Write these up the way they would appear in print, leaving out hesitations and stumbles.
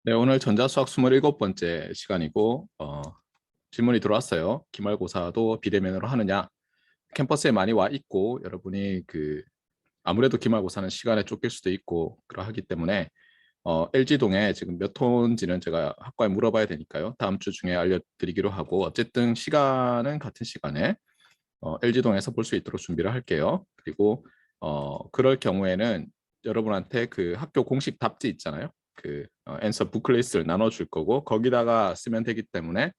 네, 오늘 전자수학 27번째 시간이고 질문이 들어왔어요. 기말고사도 비대면으로 하느냐? 캠퍼스에 많이 와 있고 여러분이 아무래도 기말고사는 시간에 쫓길 수도 있고 그러하기 때문에 LG동에 지금 몇 호인지는 제가 학과에 물어봐야 되니까요. 다음 주 중에 알려드리기로 하고 어쨌든 시간은 같은 시간에 LG동에서 볼 수 있도록 준비를 할게요. 그리고 그럴 경우에는 여러분한테 그 학교 공식 답지 있잖아요. 앤서 부클릿을 나눠줄 거고 거기다가 쓰면 되기 때문에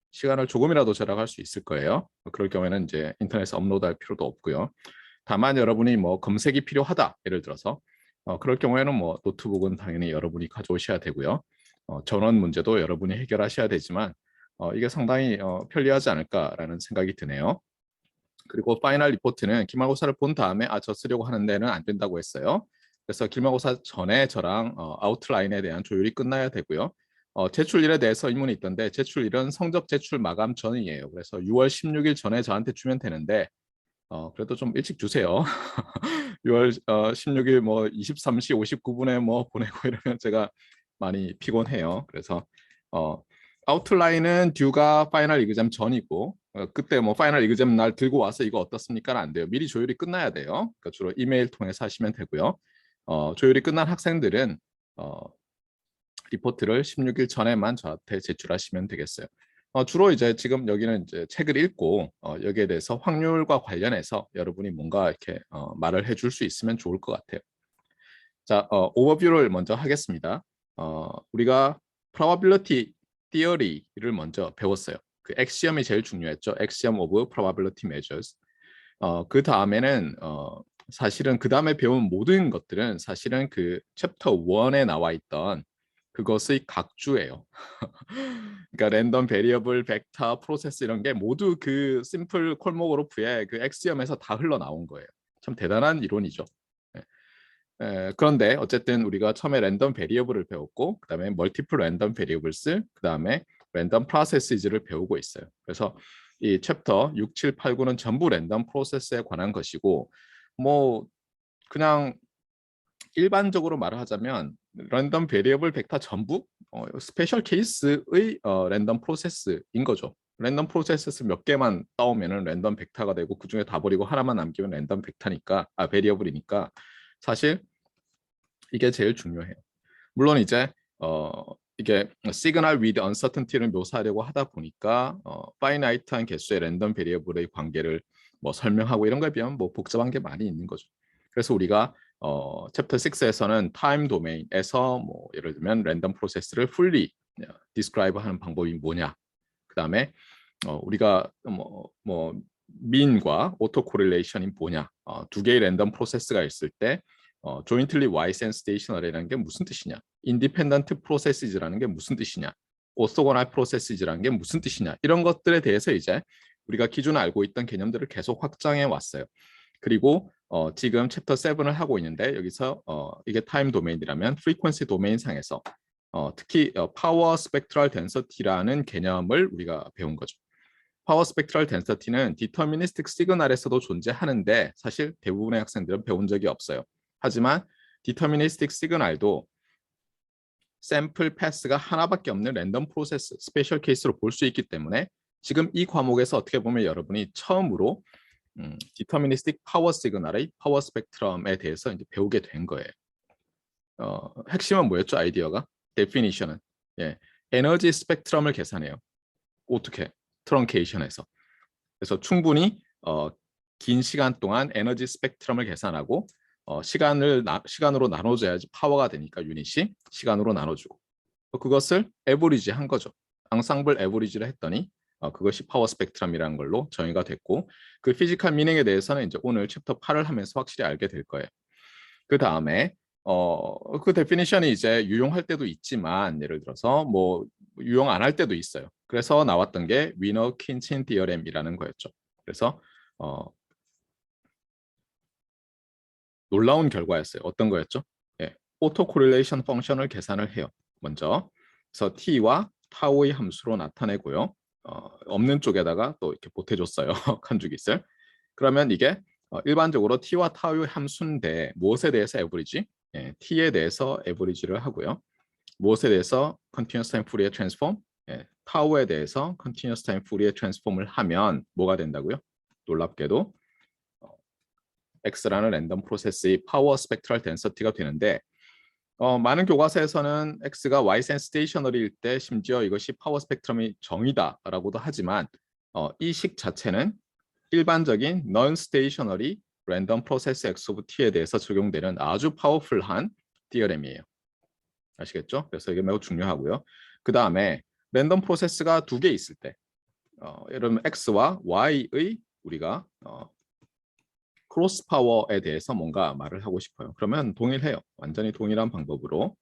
시간을 조금이라도 절약할 수 있을 거예요. 그럴 경우에는 이제 인터넷에 업로드할 필요도 없고요. 다만 여러분이 뭐 검색이 필요하다, 예를 들어서 그럴 경우에는 뭐 노트북은 당연히 여러분이 가져오셔야 되고요. 전원 문제도 여러분이 해결하셔야 되지만 이게 상당히 편리하지 않을까라는 생각이 드네요. 그리고 파이널 리포트는 기말고사를 본 다음에 저 쓰려고 하는 데는 안 된다고 했어요. 그래서 기말고사 전에 저랑 아웃라인에 대한 조율이 끝나야 되고요. 제출일에 대해서 의문이 있던데 제출일은 성적 제출 마감 전이에요. 그래서 6월 16일 전에 저한테 주면 되는데 그래도 좀 일찍 주세요. 6월 16일 뭐 23시 59분에 뭐 보내고 이러면 제가 많이 피곤해요. 그래서 아웃라인은 듀가 파이널 이그잼 전이고 그때 뭐 파이널 이그잼 날 들고 와서 이거 어떻습니까? 안 돼요. 미리 조율이 끝나야 돼요. 그러니까 주로 이메일 통해서 하시면 되고요. 조율이 끝난 학생들은 리포트를 16일 전에만 저한테 제출하시면 되겠어요. 주로 이제 지금 여기는 이제 책을 읽고 여기에 대해서 확률과 관련해서 여러분이 뭔가 이렇게 말을 해줄 수 있으면 좋을 것 같아요. 자, 오버뷰를 먼저 하겠습니다. 우리가 probability theory를 먼저 배웠어요. 그 엑시엄이 제일 중요했죠. 엑시엄 오브 probability measures. 그 다음에는 사실은 그 다음에 배운 모든 것들은 사실은 그 챕터 1에 나와 있던 그것의 각주예요. 그러니까 랜덤 베리어블, 벡터, 프로세스 이런 게 모두 그 심플 콜모그로프의 그 엑시엄에서 다 흘러나온 거예요. 참 대단한 이론이죠. 그런데 어쨌든 우리가 처음에 랜덤 베리어블을 배웠고 그다음에 멀티플 랜덤 베리어블스, 그다음에 랜덤 프로세스를 배우고 있어요. 그래서 이 챕터 6, 7, 8, 9는 전부 랜덤 프로세스에 관한 것이고 뭐 그냥 일반적으로 말을 하자면 랜덤 베리어블 벡터 전부 스페셜 케이스의 랜덤 프로세스인 거죠. 랜덤 프로세스 몇 개만 따오면은 랜덤 벡터가 되고 그 중에 다 버리고 하나만 남기면 랜덤 벡터니까 베리어블이니까 사실 이게 제일 중요해요. 물론 이제 이게 시그널 with uncertainty를 묘사하려고 하다 보니까 파이나이트한 개수의 랜덤 베리어블의 관계를 뭐 설명하고 이런 거에 비하면 뭐 복잡한 게 많이 있는 거죠. 그래서 우리가 챕터 6에서는 타임 도메인에서 뭐 예를 들면 랜덤 프로세스를 fully describe 하는 방법이 뭐냐. 그다음에 우리가 뭐 민과 오토 코릴레이션이 뭐냐. 두 개의 랜덤 프로세스가 있을 때 jointly wise and stationary라는 게 무슨 뜻이냐, independent processes라는 게 무슨 뜻이냐, orthogonal processes라는 게 무슨 뜻이냐, 이런 것들에 대해서 이제 우리가 기존에 알고 있던 개념들을 계속 확장해 왔어요. 그리고 지금 챕터 7을 하고 있는데 여기서 이게 타임 도메인이라면 프리퀀시 도메인 상에서 특히 파워 스펙트럴 덴서티라는 개념을 우리가 배운 거죠. 파워 스펙트럴 덴서티는 디터미니스틱 시그널에서도 존재하는데 사실 대부분의 학생들은 배운 적이 없어요. 하지만 디터미니스틱 시그널도 샘플 패스가 하나밖에 없는 랜덤 프로세스, 스페셜 케이스로 볼 수 있기 때문에 지금 이 과목에서 어떻게 보면 여러분이 처음으로 디터미니스틱 파워 시그널의 파워 스펙트럼에 대해서 이제 배우게 된 거예요. 핵심은 뭐였죠? 아이디어가? 데피니션은 에너지 스펙트럼을 계산해요. 어떻게? 트렁케이션에서. 그래서 충분히 긴 시간 동안 에너지 스펙트럼을 계산하고 시간으로 나눠줘야지 파워가 되니까 유닛이 시간으로 나눠주고 그것을 에버리지 한 거죠. 앙상블 에버리지를 했더니 그것이 파워 스펙트럼이라는 걸로 정의가 됐고 그 피지컬 미닝에 대해서는 이제 오늘 챕터 8을 하면서 확실히 알게 될 거예요. 그 다음에 그 데피니션이 이제 유용할 때도 있지만 예를 들어서 뭐 유용 안 할 때도 있어요. 그래서 나왔던 게 위너 킨친 디어렘이라는 거였죠. 그래서 놀라운 결과였어요. 어떤 거였죠? 오토 코릴레이션 펑션을 계산을 해요. 먼저 그래서 t와 타우의 함수로 나타내고요. 없는 쪽에다가 또 이렇게 보태줬어요. 칸주깃을. 그러면 이게 일반적으로 t와 타우의 함수인데 무엇에 대해서 에버리지? t에 대해서 에버리지를 하고요. 무엇에 대해서 continuous time Fourier transform? 타우에 대해서 continuous time Fourier transform을 하면 뭐가 된다고요? 놀랍게도 X라는 랜덤 프로세스의 파워 스펙트럴 덴서티가 되는데 많은 교과서에서는 X가 Y센 스테이셔너리일 때 심지어 이것이 파워 스펙트럼이 정이다라고도 하지만 이 식 자체는 일반적인 non-stationary random process X of T에 대해서 적용되는 아주 파워풀한 디어렘이에요. 아시겠죠? 그래서 이게 매우 중요하고요. 그 다음에 랜덤 프로세스가 두 개 있을 때 여러분 X와 Y의 우리가 크로스 파워에 대해서 뭔가 말을 하고 싶어요. 그러면 동일해요. 완전히 동일한 방법으로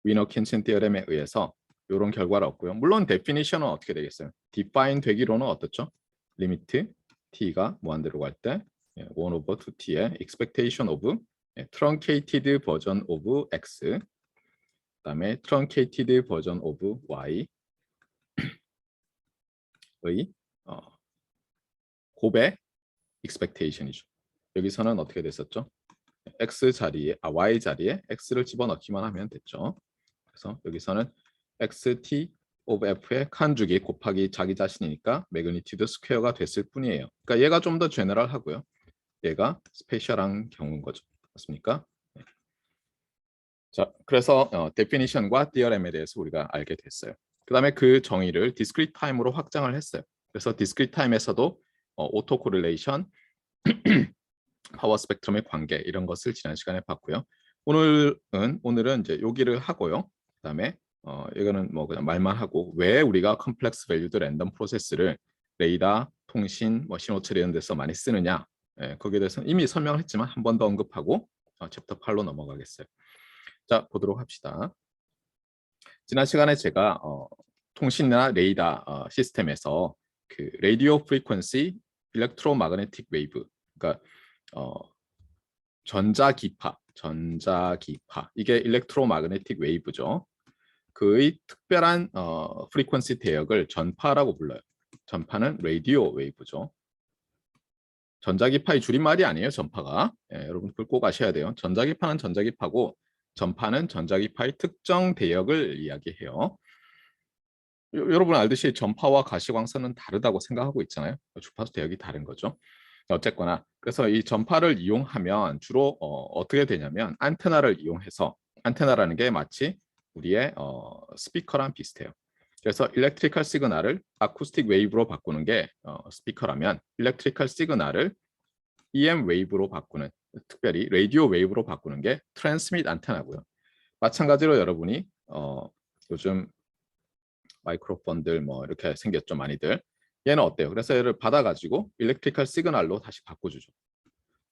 위너-킨신 디어렘에 의해서 이런 결과를 얻고요. 물론 데피니션은 어떻게 되겠어요? define 되기로는 어떻죠? 리미트 t가 무한대로 갈 때 1 over 2t의 expectation of truncated version of x 그다음에 truncated version of y의 곱의 expectation이죠. 여기서는 어떻게 됐었죠? x 자리에 y 자리에 x를 집어넣기만 하면 됐죠. 그래서 여기서는 xt of f의 칸주기 곱하기 자기 자신이니까 매그니튜드 스퀘어가 됐을 뿐이에요. 그러니까 얘가 좀 더 제너럴하고요. 얘가 스페셜한 경우인 거죠. 맞습니까? 네. 자, 그래서 데피니션과 디어렘에 대해서 우리가 알게 됐어요. 그 다음에 그 정의를 디스크리트 타임으로 확장을 했어요. 그래서 디스크리트 타임에서도 오토 코릴레이션, 파워 스펙트럼의 관계 이런 것을 지난 시간에 봤고요. 오늘은 이제 여기를 하고요. 그다음에 이거는 뭐 그냥 말만 하고 왜 우리가 컴플렉스 밸류드 랜덤 프로세스를 레이더, 통신, 뭐 신호 처리 이런 데서 많이 쓰느냐 거기에 대해서는 이미 설명을 했지만 한 번 더 언급하고 챕터 8로 넘어가겠어요. 자, 보도록 합시다. 지난 시간에 제가 통신이나 레이더 시스템에서 그 라디오 프리퀀시 일렉트로마그네틱 웨이브 그러니까 전자기파 이게 일렉트로마그네틱 웨이브죠. 그의 특별한 프리퀀시 대역을 전파라고 불러요. 전파는 라디오 웨이브죠. 전자기파의 줄임말이 아니에요. 전파가. 여러분 그걸 꼭 아셔야 돼요. 전자기파는 전자기파고 전파는 전자기파의 특정 대역을 이야기해요. 여러분 알듯이 전파와 가시광선은 다르다고 생각하고 있잖아요. 주파수 대역이 다른 거죠. 어쨌거나 그래서 이 전파를 이용하면 주로 어떻게 되냐면 안테나를 이용해서 안테나라는 게 마치 우리의 스피커랑 비슷해요. 그래서 일렉트리컬 시그널을 아쿠스틱 웨이브로 바꾸는 게 스피커라면 일렉트리컬 시그널을 EM 웨이브로 바꾸는 특별히 라디오 웨이브로 바꾸는 게 트랜스밋 안테나고요. 마찬가지로 여러분이 요즘 마이크로폰들 뭐 이렇게 생겼죠 많이들. 얘는 어때요? 그래서 얘를 받아가지고 일렉트리컬 시그널로 다시 바꿔주죠.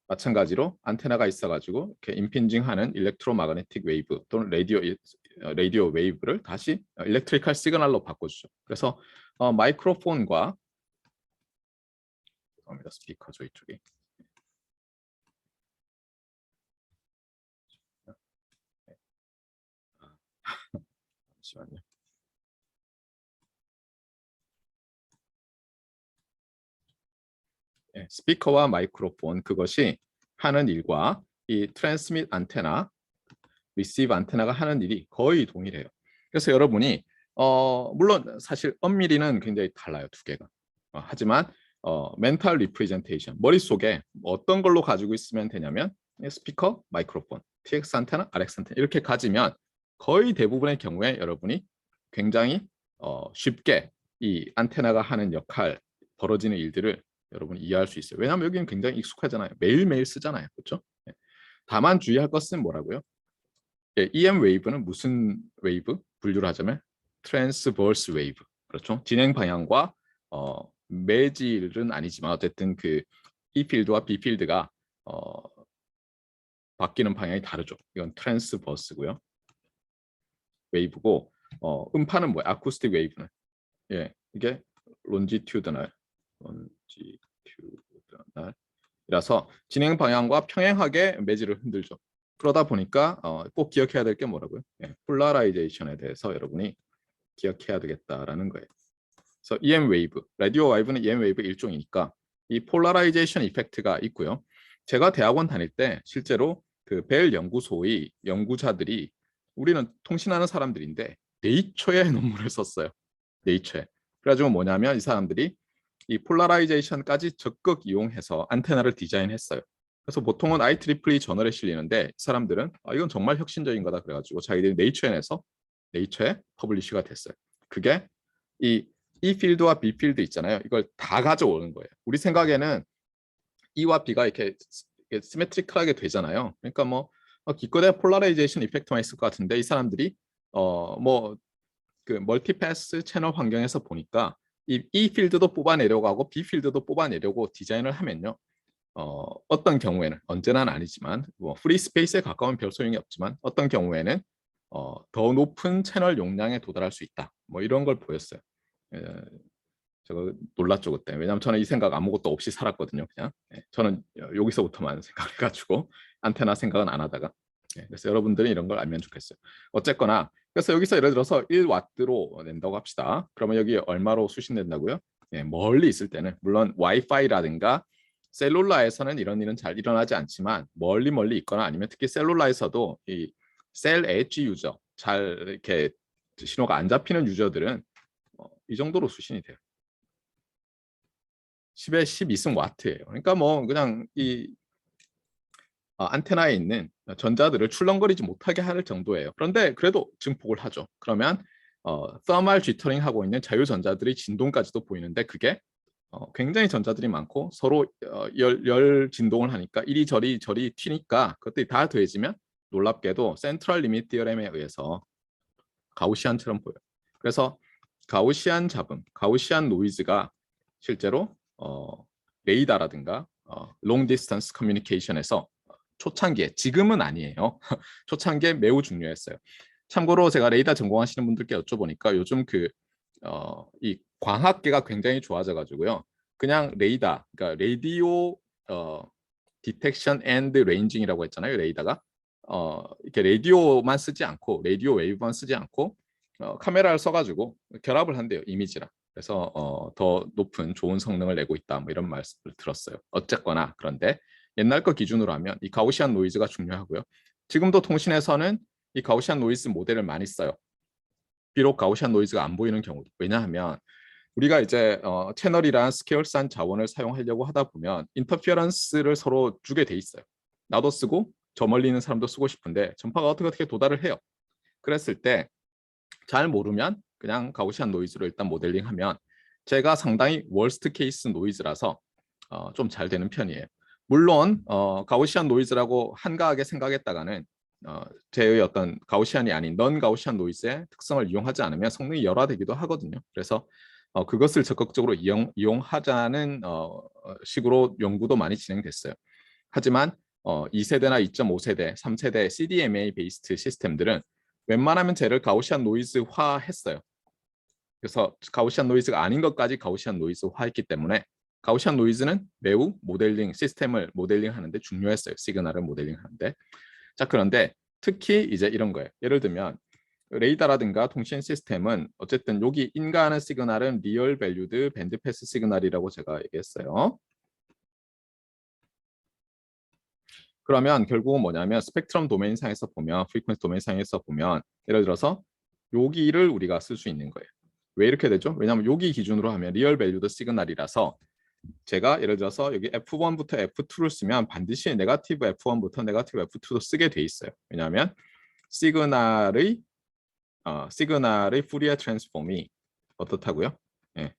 마찬가지로 안테나가 있어가지고 이렇게 임핀징하는 일렉트로마그네틱 웨이브 또는 라디오 웨이브를 다시 일렉트리컬 시그널로 바꿔주죠. 그래서 마이크로폰과 스피커죠 이쪽이. 잠시만요. 스피커와 마이크로폰 그것이 하는 일과 이 트랜스밋 안테나, 리시브 안테나가 하는 일이 거의 동일해요. 그래서 여러분이 물론 사실 엄밀히는 굉장히 달라요 두 개가. 하지만 멘탈 리프레젠테이션 머릿속에 어떤 걸로 가지고 있으면 되냐면 스피커, 마이크로폰, TX 안테나, RX 안테나 이렇게 가지면 거의 대부분의 경우에 여러분이 굉장히 쉽게 이 안테나가 하는 역할 벌어지는 일들을 여러분이 이해할 수 있어요. 왜냐하면 여기는 굉장히 익숙하잖아요. 매일매일 쓰잖아요. 그렇죠? 다만 주의할 것은 뭐라고요? EM 웨이브는 무슨 웨이브? 분류를 하자면 트랜스버스 웨이브. 그렇죠? 진행 방향과 매질은 아니지만 어쨌든 그 E 필드와 B 필드가 바뀌는 방향이 다르죠. 이건 트랜스버스고요. 웨이브고 음파는 뭐야? 아쿠스틱 웨이브는 이게 론지튜드널 이라서 진행 방향과 평행하게 매질을 흔들죠. 그러다 보니까 꼭 기억해야 될 게 뭐라고요? 폴라라이제이션에 대해서 여러분이 기억해야 되겠다라는 거예요. 그래서 EM 웨이브, 라디오 웨이브는 EM 웨이브 일종이니까 이 폴라라이제이션 이펙트가 있고요. 제가 대학원 다닐 때 실제로 그 벨 연구소의 연구자들이 우리는 통신하는 사람들인데 네이처에 논문을 썼어요. 네이처에. 그래가지고 뭐냐면 이 사람들이 이 폴라라이제이션까지 적극 이용해서 안테나를 디자인했어요. 그래서 보통은 IEEE 저널에 실리는데 사람들은 이건 정말 혁신적인 거다 그래가지고 자기들이 네이처에 내서 네이처에 퍼블리시가 됐어요. 그게 이 E 필드와 B 필드 있잖아요. 이걸 다 가져오는 거예요. 우리 생각에는 E와 B가 이렇게 시메트리컬하게 되잖아요. 그러니까 뭐 기껏해야 폴라라이제이션 이펙트만 있을 것 같은데 이 사람들이 뭐 그 멀티패스 채널 환경에서 보니까 E 필드도 뽑아내려고 하고 B 필드도 뽑아내려고 디자인을 하면요. 어떤 경우에는 언제나는 아니지만 뭐 프리 스페이스에 가까운 별 소용이 없지만 어떤 경우에는 더 높은 채널 용량에 도달할 수 있다. 뭐 이런 걸 보였어요. 예, 제가 놀랐죠 그때. 왜냐하면 저는 이 생각 아무것도 없이 살았거든요. 그냥 저는 여기서부터만 생각해가지고 안테나 생각은 안 하다가 그래서 여러분들이 이런 걸 알면 좋겠어요. 어쨌거나 그래서 여기서 예를 들어서 1와트로 낸다고 합시다. 그러면 여기 얼마로 수신된다고요? 멀리 있을 때는 물론 와이파이라든가 셀룰라에서는 이런 일은 잘 일어나지 않지만 멀리 있거나 아니면 특히 셀룰라에서도 이 셀 엣지 유저 잘 이렇게 신호가 안 잡히는 유저들은 이 정도로 수신이 돼요. 10에 12승 와트예요. 그러니까 뭐 그냥 이 안테나에 있는 전자들을 출렁거리지 못하게 할 정도예요. 그런데 그래도 증폭을 하죠. 그러면 서멀 지터링 하고 있는 자유전자들의 진동까지도 보이는데 그게 굉장히 전자들이 많고 서로 열 진동을 하니까 이리저리 튀니까 그것들이 다 더해지면 놀랍게도 센트럴 리미트 디어렘에 의해서 가우시안처럼 보여요. 그래서 가우시안 잡음, 가우시안 노이즈가 실제로 레이더라든가 롱 디스턴스 커뮤니케이션에서 초창기에 지금은 아니에요. 초창기에 매우 중요했어요. 참고로 제가 레이더 전공하시는 분들께 여쭤보니까 요즘 이 광학계가 굉장히 좋아져 가지고요. 그냥 레이더, 그러니까 라디오 디텍션 앤드 레인징이라고 했잖아요. 레이더가 이렇게 라디오만 쓰지 않고 라디오 웨이브만 쓰지 않고 카메라를 써가지고 결합을 한대요. 이미지랑. 그래서 더 높은 좋은 성능을 내고 있다. 뭐 이런 말씀을 들었어요. 어쨌거나 그런데 옛날 거 기준으로 하면 이 가우시안 노이즈가 중요하고요. 지금도 통신에서는 이 가우시안 노이즈 모델을 많이 써요. 비록 가우시안 노이즈가 안 보이는 경우도. 왜냐하면 우리가 이제 채널이란 스케일산 자원을 사용하려고 하다 보면 인터피어런스를 서로 주게 돼 있어요. 나도 쓰고 저 멀리 있는 사람도 쓰고 싶은데 전파가 어떻게 도달을 해요. 그랬을 때 잘 모르면 그냥 가우시안 노이즈로 일단 모델링하면 제가 상당히 월스트 케이스 노이즈라서 좀 잘 되는 편이에요. 물론 가우시안 노이즈라고 한가하게 생각했다가는 제의 어떤 가우시안이 아닌 넌 가우시안 노이즈의 특성을 이용하지 않으면 성능이 열화되기도 하거든요. 그래서 그것을 적극적으로 이용하자는 식으로 연구도 많이 진행됐어요. 하지만 2세대나 2.5세대, 3세대 CDMA 베이스트 시스템들은 웬만하면 쟤를 가우시안 노이즈화 했어요. 그래서 가우시안 노이즈가 아닌 것까지 가우시안 노이즈화했기 때문에 가우시안 노이즈는 매우 시스템을 모델링하는데 중요했어요. 시그널을 모델링하는데. 자, 그런데 특히 이제 이런 거예요. 예를 들면 레이더라든가 통신 시스템은 어쨌든 여기 인가하는 시그널은 리얼 밸류드 밴드 패스 시그널이라고 제가 얘기했어요. 그러면 결국은 뭐냐면 스펙트럼 도메인상에서 보면 프리퀀시 도메인상에서 보면 예를 들어서 여기를 우리가 쓸 수 있는 거예요. 왜 이렇게 되죠? 왜냐하면 여기 기준으로 하면 리얼 밸류드 시그널이라서 제가 예를 들어서 여기 F1부터 F2를 쓰면 반드시 네거티브 F1부터 네거티브 F2도 쓰게 돼 있어요. 왜냐하면 시그널의 푸리에 트랜스폼이 어떻다고요? 예.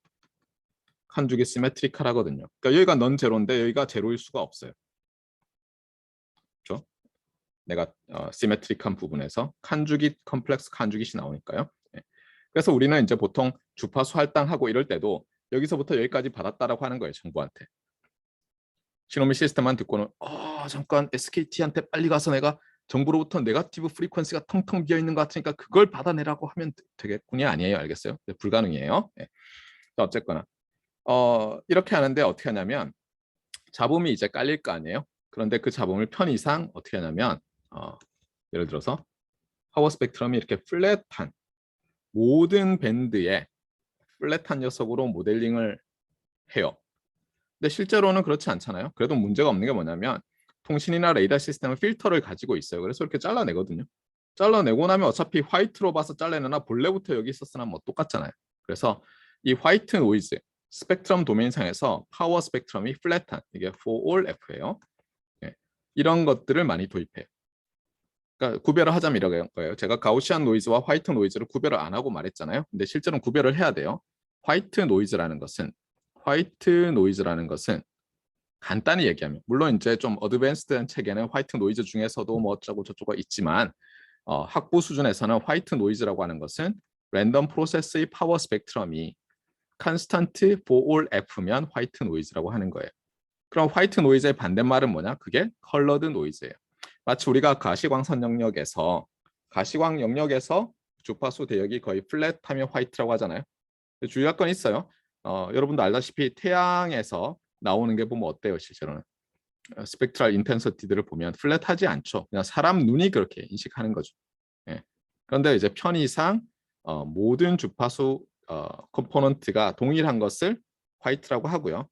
칸죽이 시메트리컬하거든요. 그러니까 여기가 넌 제로인데 여기가 제로일 수가 없어요. 그렇죠? 내가 시메트릭한 부분에서 칸죽이 컴플렉스 칸죽잇이 나오니까요. 예. 그래서 우리는 이제 보통 주파수 할당하고 이럴 때도 여기서부터 여기까지 받았다라고 하는 거예요. 정부한테. 시노미 시스템만 듣고는 잠깐 SKT한테 빨리 가서 내가 정부로부터 네거티브 프리퀀시가 텅텅 비어 있는 것 같으니까 그걸 받아내라고 하면 되겠군요. 아니에요. 알겠어요? 네, 불가능해요. 네. 어쨌거나 이렇게 하는데 어떻게 하냐면 잡음이 이제 깔릴 거 아니에요. 그런데 그 잡음을 편의상 어떻게 하냐면 예를 들어서 파워 스펙트럼이 이렇게 플랫한 모든 밴드에 플랫한 녀석으로 모델링을 해요. 근데 실제로는 그렇지 않잖아요. 그래도 문제가 없는 게 뭐냐면 통신이나 레이더 시스템은 필터를 가지고 있어요. 그래서 이렇게 잘라내거든요. 잘라내고 나면 어차피 화이트로 봐서 잘라내나 본래부터 여기 있었으나 뭐 똑같잖아요. 그래서 이 화이트 노이즈 스펙트럼 도메인상에서 파워 스펙트럼이 플랫한 이게 for all F예요. 예, 이런 것들을 많이 도입해요. 그러니까 구별을 하자면 이런 거예요. 제가 가우시안 노이즈와 화이트 노이즈를 구별을 안 하고 말했잖아요. 근데 실제로는 구별을 해야 돼요. 화이트 노이즈라는 것은 간단히 얘기하면 물론 이제 좀 어드밴스드한 책에는 화이트 노이즈 중에서도 뭐 어쩌고 저쩌고 있지만 학부 수준에서는 화이트 노이즈라고 하는 것은 랜덤 프로세스의 파워 스펙트럼이 컨스턴트 for all F면 화이트 노이즈라고 하는 거예요. 그럼 화이트 노이즈의 반대말은 뭐냐? 그게 컬러드 노이즈예요. 마치 우리가 가시광선 영역에서 주파수 대역이 거의 플랫하면 화이트라고 하잖아요. 주의할 건 있어요. 여러분도 알다시피 태양에서 나오는 게 보면 어때요? 실제로는 스펙트럴 인텐시티들을 보면 플랫하지 않죠. 그냥 사람 눈이 그렇게 인식하는 거죠. 예. 그런데 이제 편의상 모든 주파수 컴포넌트가 동일한 것을 화이트라고 하고요.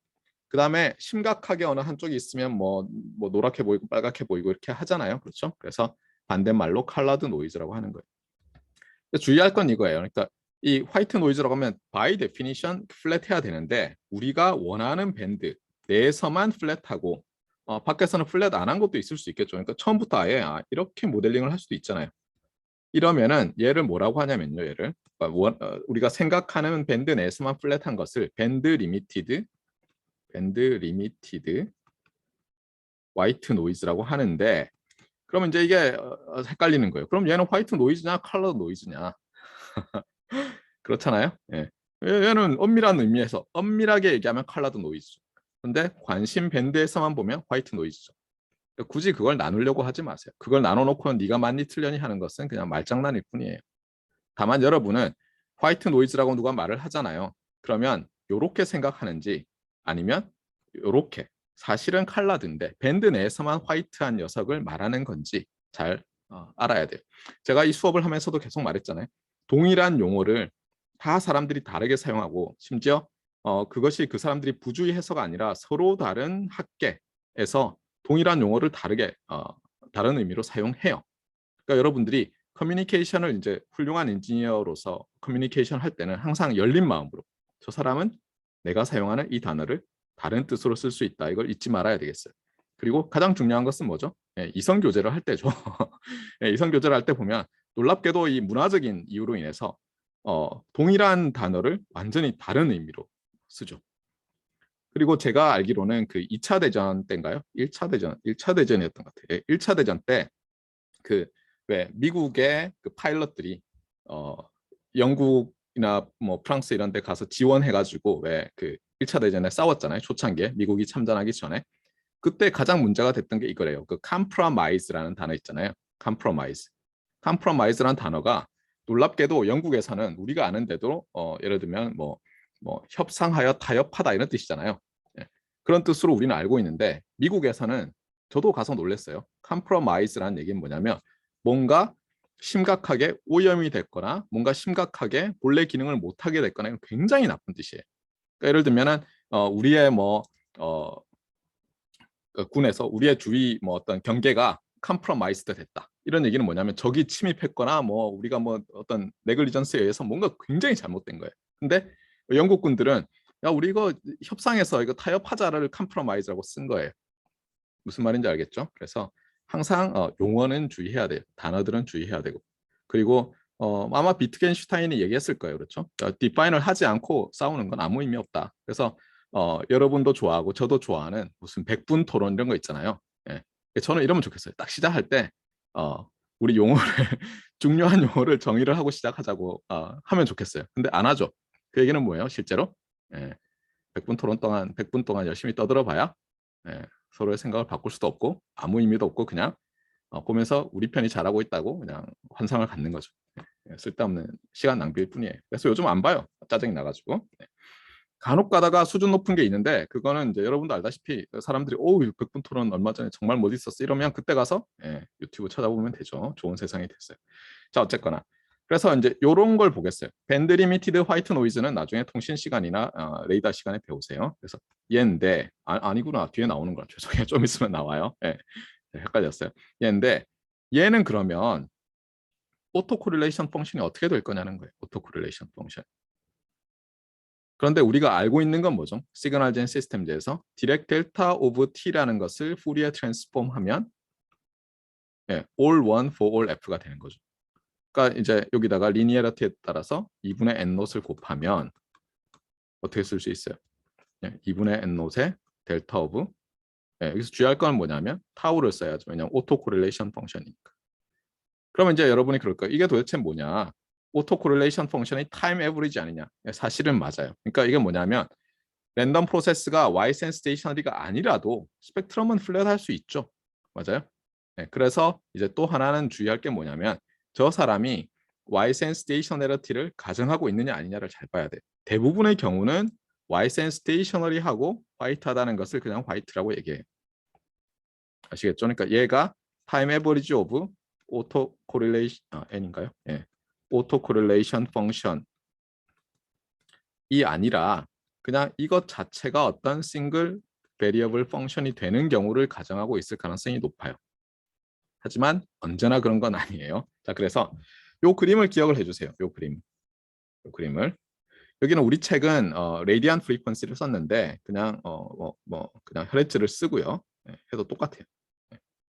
그 다음에 심각하게 어느 한쪽이 있으면 뭐 노랗게 보이고 빨갛게 보이고 이렇게 하잖아요. 그렇죠? 그래서 반대말로 컬러드 노이즈라고 하는 거예요. 주의할 건 이거예요. 그러니까 이 화이트 노이즈라고 하면 by definition 플랫해야 되는데 우리가 원하는 밴드 내에서만 플랫하고 밖에서는 플랫 안 한 것도 있을 수 있겠죠. 그러니까 처음부터 아예 이렇게 모델링을 할 수도 있잖아요. 이러면은 얘를 뭐라고 하냐면요. 얘를 우리가 생각하는 밴드 내에서만 플랫한 것을 밴드 리미티드 화이트 노이즈라고 하는데 그러면 이제 이게 헷갈리는 거예요. 그럼 얘는 화이트 노이즈냐 컬러 노이즈냐 그렇잖아요. 예. 얘는 엄밀한 의미에서 엄밀하게 얘기하면 컬러드 노이즈죠. 근데 관심 밴드에서만 보면 화이트 노이즈죠. 굳이 그걸 나누려고 하지 마세요. 그걸 나눠놓고 네가 맞니 틀려니 하는 것은 그냥 말장난일 뿐이에요. 다만 여러분은 화이트 노이즈라고 누가 말을 하잖아요. 그러면 이렇게 생각하는지 아니면 이렇게 사실은 컬러드인데 밴드 내에서만 화이트한 녀석을 말하는 건지 잘 알아야 돼요. 제가 이 수업을 하면서도 계속 말했잖아요. 동일한 용어를 다 사람들이 다르게 사용하고 심지어 그것이 그 사람들이 부주의 해서가 아니라 서로 다른 학계에서 동일한 용어를 다른 의미로 사용해요. 그러니까 여러분들이 커뮤니케이션을 이제 훌륭한 엔지니어로서 커뮤니케이션 할 때는 항상 열린 마음으로 저 사람은 내가 사용하는 이 단어를 다른 뜻으로 쓸 수 있다. 이걸 잊지 말아야 되겠어요. 그리고 가장 중요한 것은 뭐죠? 이성 교제를 할 때죠. 이성 교제를 할 때 보면 놀랍게도 이 문화적인 이유로 인해서 동일한 단어를 완전히 다른 의미로 쓰죠. 그리고 제가 알기로는 그 2차 대전 때인가요? 1차 대전이었던 것 같아요. 1차 대전 때 그 왜 미국의 그 파일럿들이 영국이나 뭐 프랑스 이런 데 가서 지원해 가지고 왜 그 1차 대전에 싸웠잖아요. 초창기에 미국이 참전하기 전에. 그때 가장 문제가 됐던 게 이거래요. 그 compromise라는 단어 있잖아요. compromise라는 단어가 놀랍게도 영국에서는 우리가 아는데도 예를 들면 뭐 협상하여 타협하다 이런 뜻이잖아요. 예. 그런 뜻으로 우리는 알고 있는데 미국에서는 저도 가서 놀랐어요. compromise라는 얘기는 뭐냐면 뭔가 심각하게 오염이 됐거나 뭔가 심각하게 본래 기능을 못하게 됐거나 굉장히 나쁜 뜻이에요. 그러니까 예를 들면은 우리의 군에서 우리의 주위 뭐 어떤 경계가 컴프로마이스드 됐다. 이런 얘기는 뭐냐면 적이 침입했거나 뭐 우리가 뭐 어떤 네글리전스에 의해서 뭔가 굉장히 잘못된 거예요. 근데 영국 군들은 야 우리 이거 협상해서 이거 타협하자를 컴프로마이즈라고 쓴 거예요. 무슨 말인지 알겠죠? 그래서 항상 용어는 주의해야 돼요. 단어들은 주의해야 되고 그리고 아마 비트겐슈타인이 얘기했을 거예요. 그렇죠? 디파인을 하지 않고 싸우는 건 아무 의미 없다. 그래서 여러분도 좋아하고 저도 좋아하는 무슨 백분 토론 이런 거 있잖아요. 예. 저는 이러면 좋겠어요. 딱 시작할 때 우리 용어를 중요한 용어를 정의를 하고 시작하자고 하면 좋겠어요. 근데 안 하죠. 그 얘기는 뭐예요? 실제로 예. 100분 동안 열심히 떠들어봐야 예. 서로의 생각을 바꿀 수도 없고 아무 의미도 없고 그냥 보면서 우리 편이 잘하고 있다고 그냥 환상을 갖는 거죠. 예. 쓸데없는 시간 낭비일 뿐이에요. 그래서 요즘 안 봐요. 짜증이 나가지고. 예. 간혹 가다가 수준 높은 게 있는데 그거는 이제 여러분도 알다시피 사람들이 오 100분 토론 얼마 전에 정말 멋있었어 이러면 그때 가서 유튜브 찾아보면 되죠. 좋은 세상이 됐어요. 자 어쨌거나 그래서 이제 이런 걸 보겠어요. 밴드 리미티드 화이트 노이즈는 나중에 통신 시간이나 레이더 시간에 배우세요. 그래서 얘인데 아니구나 뒤에 나오는 거라 죄송해요. 좀 있으면 나와요. 예. 헷갈렸어요. 얘인데 얘는 그러면 오토 코릴레이션 펑션이 어떻게 될 거냐는 거예요. 오토 코릴레이션 펑션. 그런데 우리가 알고 있는 건 뭐죠? 시그널 젠 시스템즈에서 디렉 델타 오브 t라는 것을 푸리에 트랜스폼 하면 all one for all f가 되는 거죠. 그러니까 이제 여기다가 리니어리티에 따라서 2분의 n 노트를 곱하면 어떻게 쓸 수 있어요? 2분의 n 노트의 델타 오브 여기서 주의할 건 뭐냐면 타우를 써야죠. 왜냐하면 오토 코릴레이션 펑션이니까. 그러면 이제 여러분이 그럴 거예요. 이게 도대체 뭐냐? 오토 코릴레이션 펑션이 타임 에버리지 아니냐? 사실은 맞아요. 그러니까 이게 뭐냐면 랜덤 프로세스가 Y센 스테이셔너리가 아니라도 스펙트럼은 플랫할 수 있죠. 맞아요? 그래서 이제 또 하나는 주의할 게 뭐냐면 저 사람이 Y센 스테이셔너리티를 가정하고 있느냐 아니냐를 잘 봐야 돼요. 대부분의 경우는 Y센 스테이셔너리하고 화이트하다는 것을 그냥 화이트라고 얘기해요. 아시겠죠? 그러니까 얘가 타임 에버리지 오브 오토 코릴레이션 n인가요? 오토 코릴레이션 펑션이 아니라 그냥 이것 자체가 어떤 싱글 베리어블 펑션이 되는 경우를 가정하고 있을 가능성이 높아요. 하지만 언제나 그런 건 아니에요. 자, 그래서 요 그림을 기억을 해주세요. 요 그림을. 여기는 우리 책은 레디안 프리퀀시를 썼는데 그냥 그냥 헤르츠를 쓰고요. 해도 똑같아요.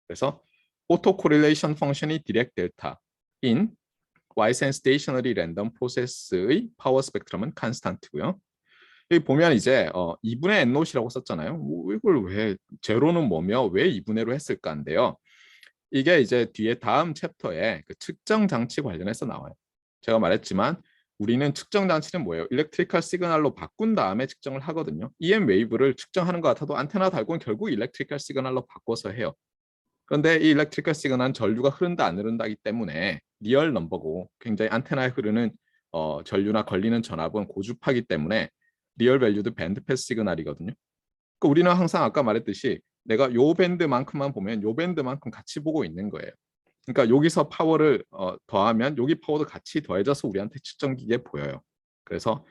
그래서 오토 코릴레이션 펑션이 디렉 델타 인 Y센 스테이셔너리 랜덤 프로세스의 파워 스펙트럼은 컨스탄트고요. 여기 보면 이제 2분의 n노트라고 썼잖아요. 이걸 왜 제로는 뭐며 왜 2분의로 했을까인데요. 이게 이제 뒤에 다음 챕터에 그 측정 장치 관련해서 나와요. 제가 말했지만 우리는 측정 장치는 뭐예요? 일렉트리컬 시그널로 바꾼 다음에 측정을 하거든요. EM 웨이브를 측정하는 것 같아도 안테나 달고는 결국 일렉트리컬 시그널로 바꿔서 해요. 그런데 이 일렉트리컬 시그널은 전류가 흐른다 안 흐른다기 때문에 리얼 넘버고 굉장히 안테나에 흐르는 전류나 걸리는 전압은 고주파기 때문에 리얼 밸류도 밴드 패스 시그널이거든요. 그러니까 우리는 항상 아까 말했듯이 내가 요 밴드만큼만 보면 요 밴드만큼 같이 보고 있는 거예요. 그러니까 여기서 파워를 더하면 여기 파워도 같이 더해져서 우리한테 측정기기에 보여요. 그래서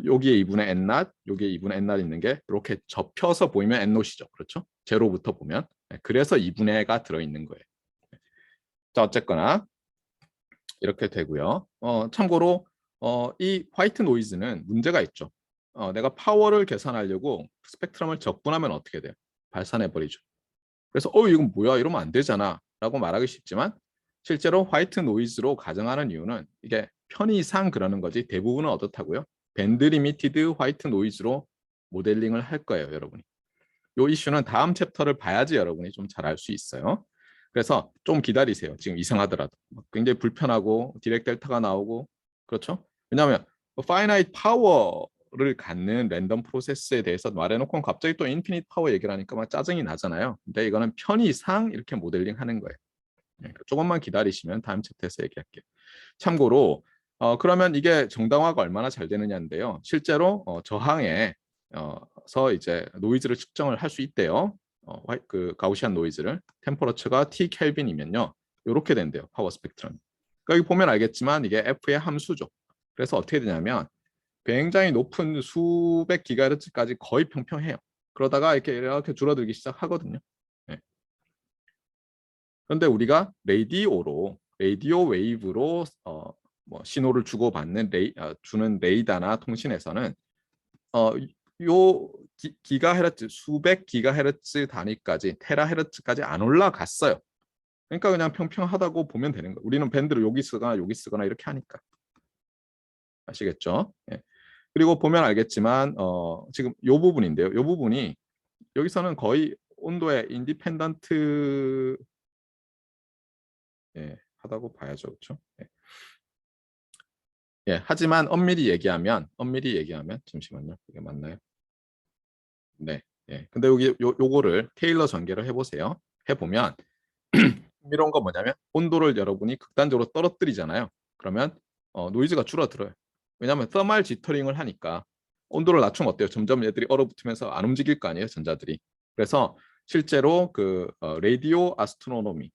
여기에 2분의 n0, 여기에 2분의 n0 있는 게 이렇게 접혀서 보이면 n0이죠. 그렇죠? 제로부터 보면. 그래서 2분의가 들어있는 거예요. 자, 어쨌거나 이렇게 되고요. 참고로 이 화이트 노이즈는 문제가 있죠. 내가 파워를 계산하려고 스펙트럼을 적분하면 어떻게 돼요? 발산해버리죠. 그래서 이건 뭐야? 이러면 안 되잖아 라고 말하기 쉽지만 실제로 화이트 노이즈로 가정하는 이유는 이게 편의상 그러는 거지 대부분은 어떻다고요? 밴드 리미티드 화이트 노이즈로 모델링을 할 거예요, 여러분이. 이 이슈는 다음 챕터를 봐야지 여러분이 좀 잘 알 수 있어요. 그래서 좀 기다리세요. 지금 이상하더라도. 굉장히 불편하고 디렉 델타가 나오고 그렇죠? 왜냐하면 파이나이트 파워를 갖는 랜덤 프로세스에 대해서 말해놓고 갑자기 또 인피니트 파워 얘기를 하니까 막 짜증이 나잖아요. 근데 이거는 편의상 이렇게 모델링 하는 거예요. 조금만 기다리시면 다음 챕터에서 얘기할게요. 참고로 그러면 이게 정당화가 얼마나 잘 되느냐인데요. 실제로 저항에 서 이제 노이즈를 측정을 할 수 있대요. 그 가우시안 노이즈를 템퍼러처가 T 켈빈이면요. 이렇게 된대요. 파워 스펙트럼. 그러니까 여기 보면 알겠지만 이게 F의 함수죠. 그래서 어떻게 되냐면 굉장히 높은 수백 기가헤르츠까지 거의 평평해요. 그러다가 이렇게 줄어들기 시작하거든요. 네. 그런데 우리가 라디오 웨이브로 뭐 신호를 주고받는 주는 레이더나 통신에서는 요 기가헤르츠 수백 기가헤르츠 단위까지 테라헤르츠까지 안 올라갔어요. 그러니까 그냥 평평하다고 보면 되는 거예요. 우리는 밴드를 여기 쓰거나 이렇게 하니까. 아시겠죠? 예. 그리고 보면 알겠지만 지금 요 부분인데요. 요 부분이 여기서는 거의 온도의 인디펜던트 하다고 봐야죠. 그렇죠? 하지만 엄밀히 얘기하면 잠시만요. 이게 맞나요? 네. 근데 여기 요거를 테일러 전개를 해보세요. 해보면 흥미로운 건 뭐냐면 온도를 여러분이 극단적으로 떨어뜨리잖아요. 그러면 노이즈가 줄어들어요. 왜냐하면 서멀 지터링을 하니까 온도를 낮추면 어때요? 점점 얘들이 얼어붙으면서 안 움직일 거 아니에요, 전자들이. 그래서 실제로 그 라디오 아스트로노미.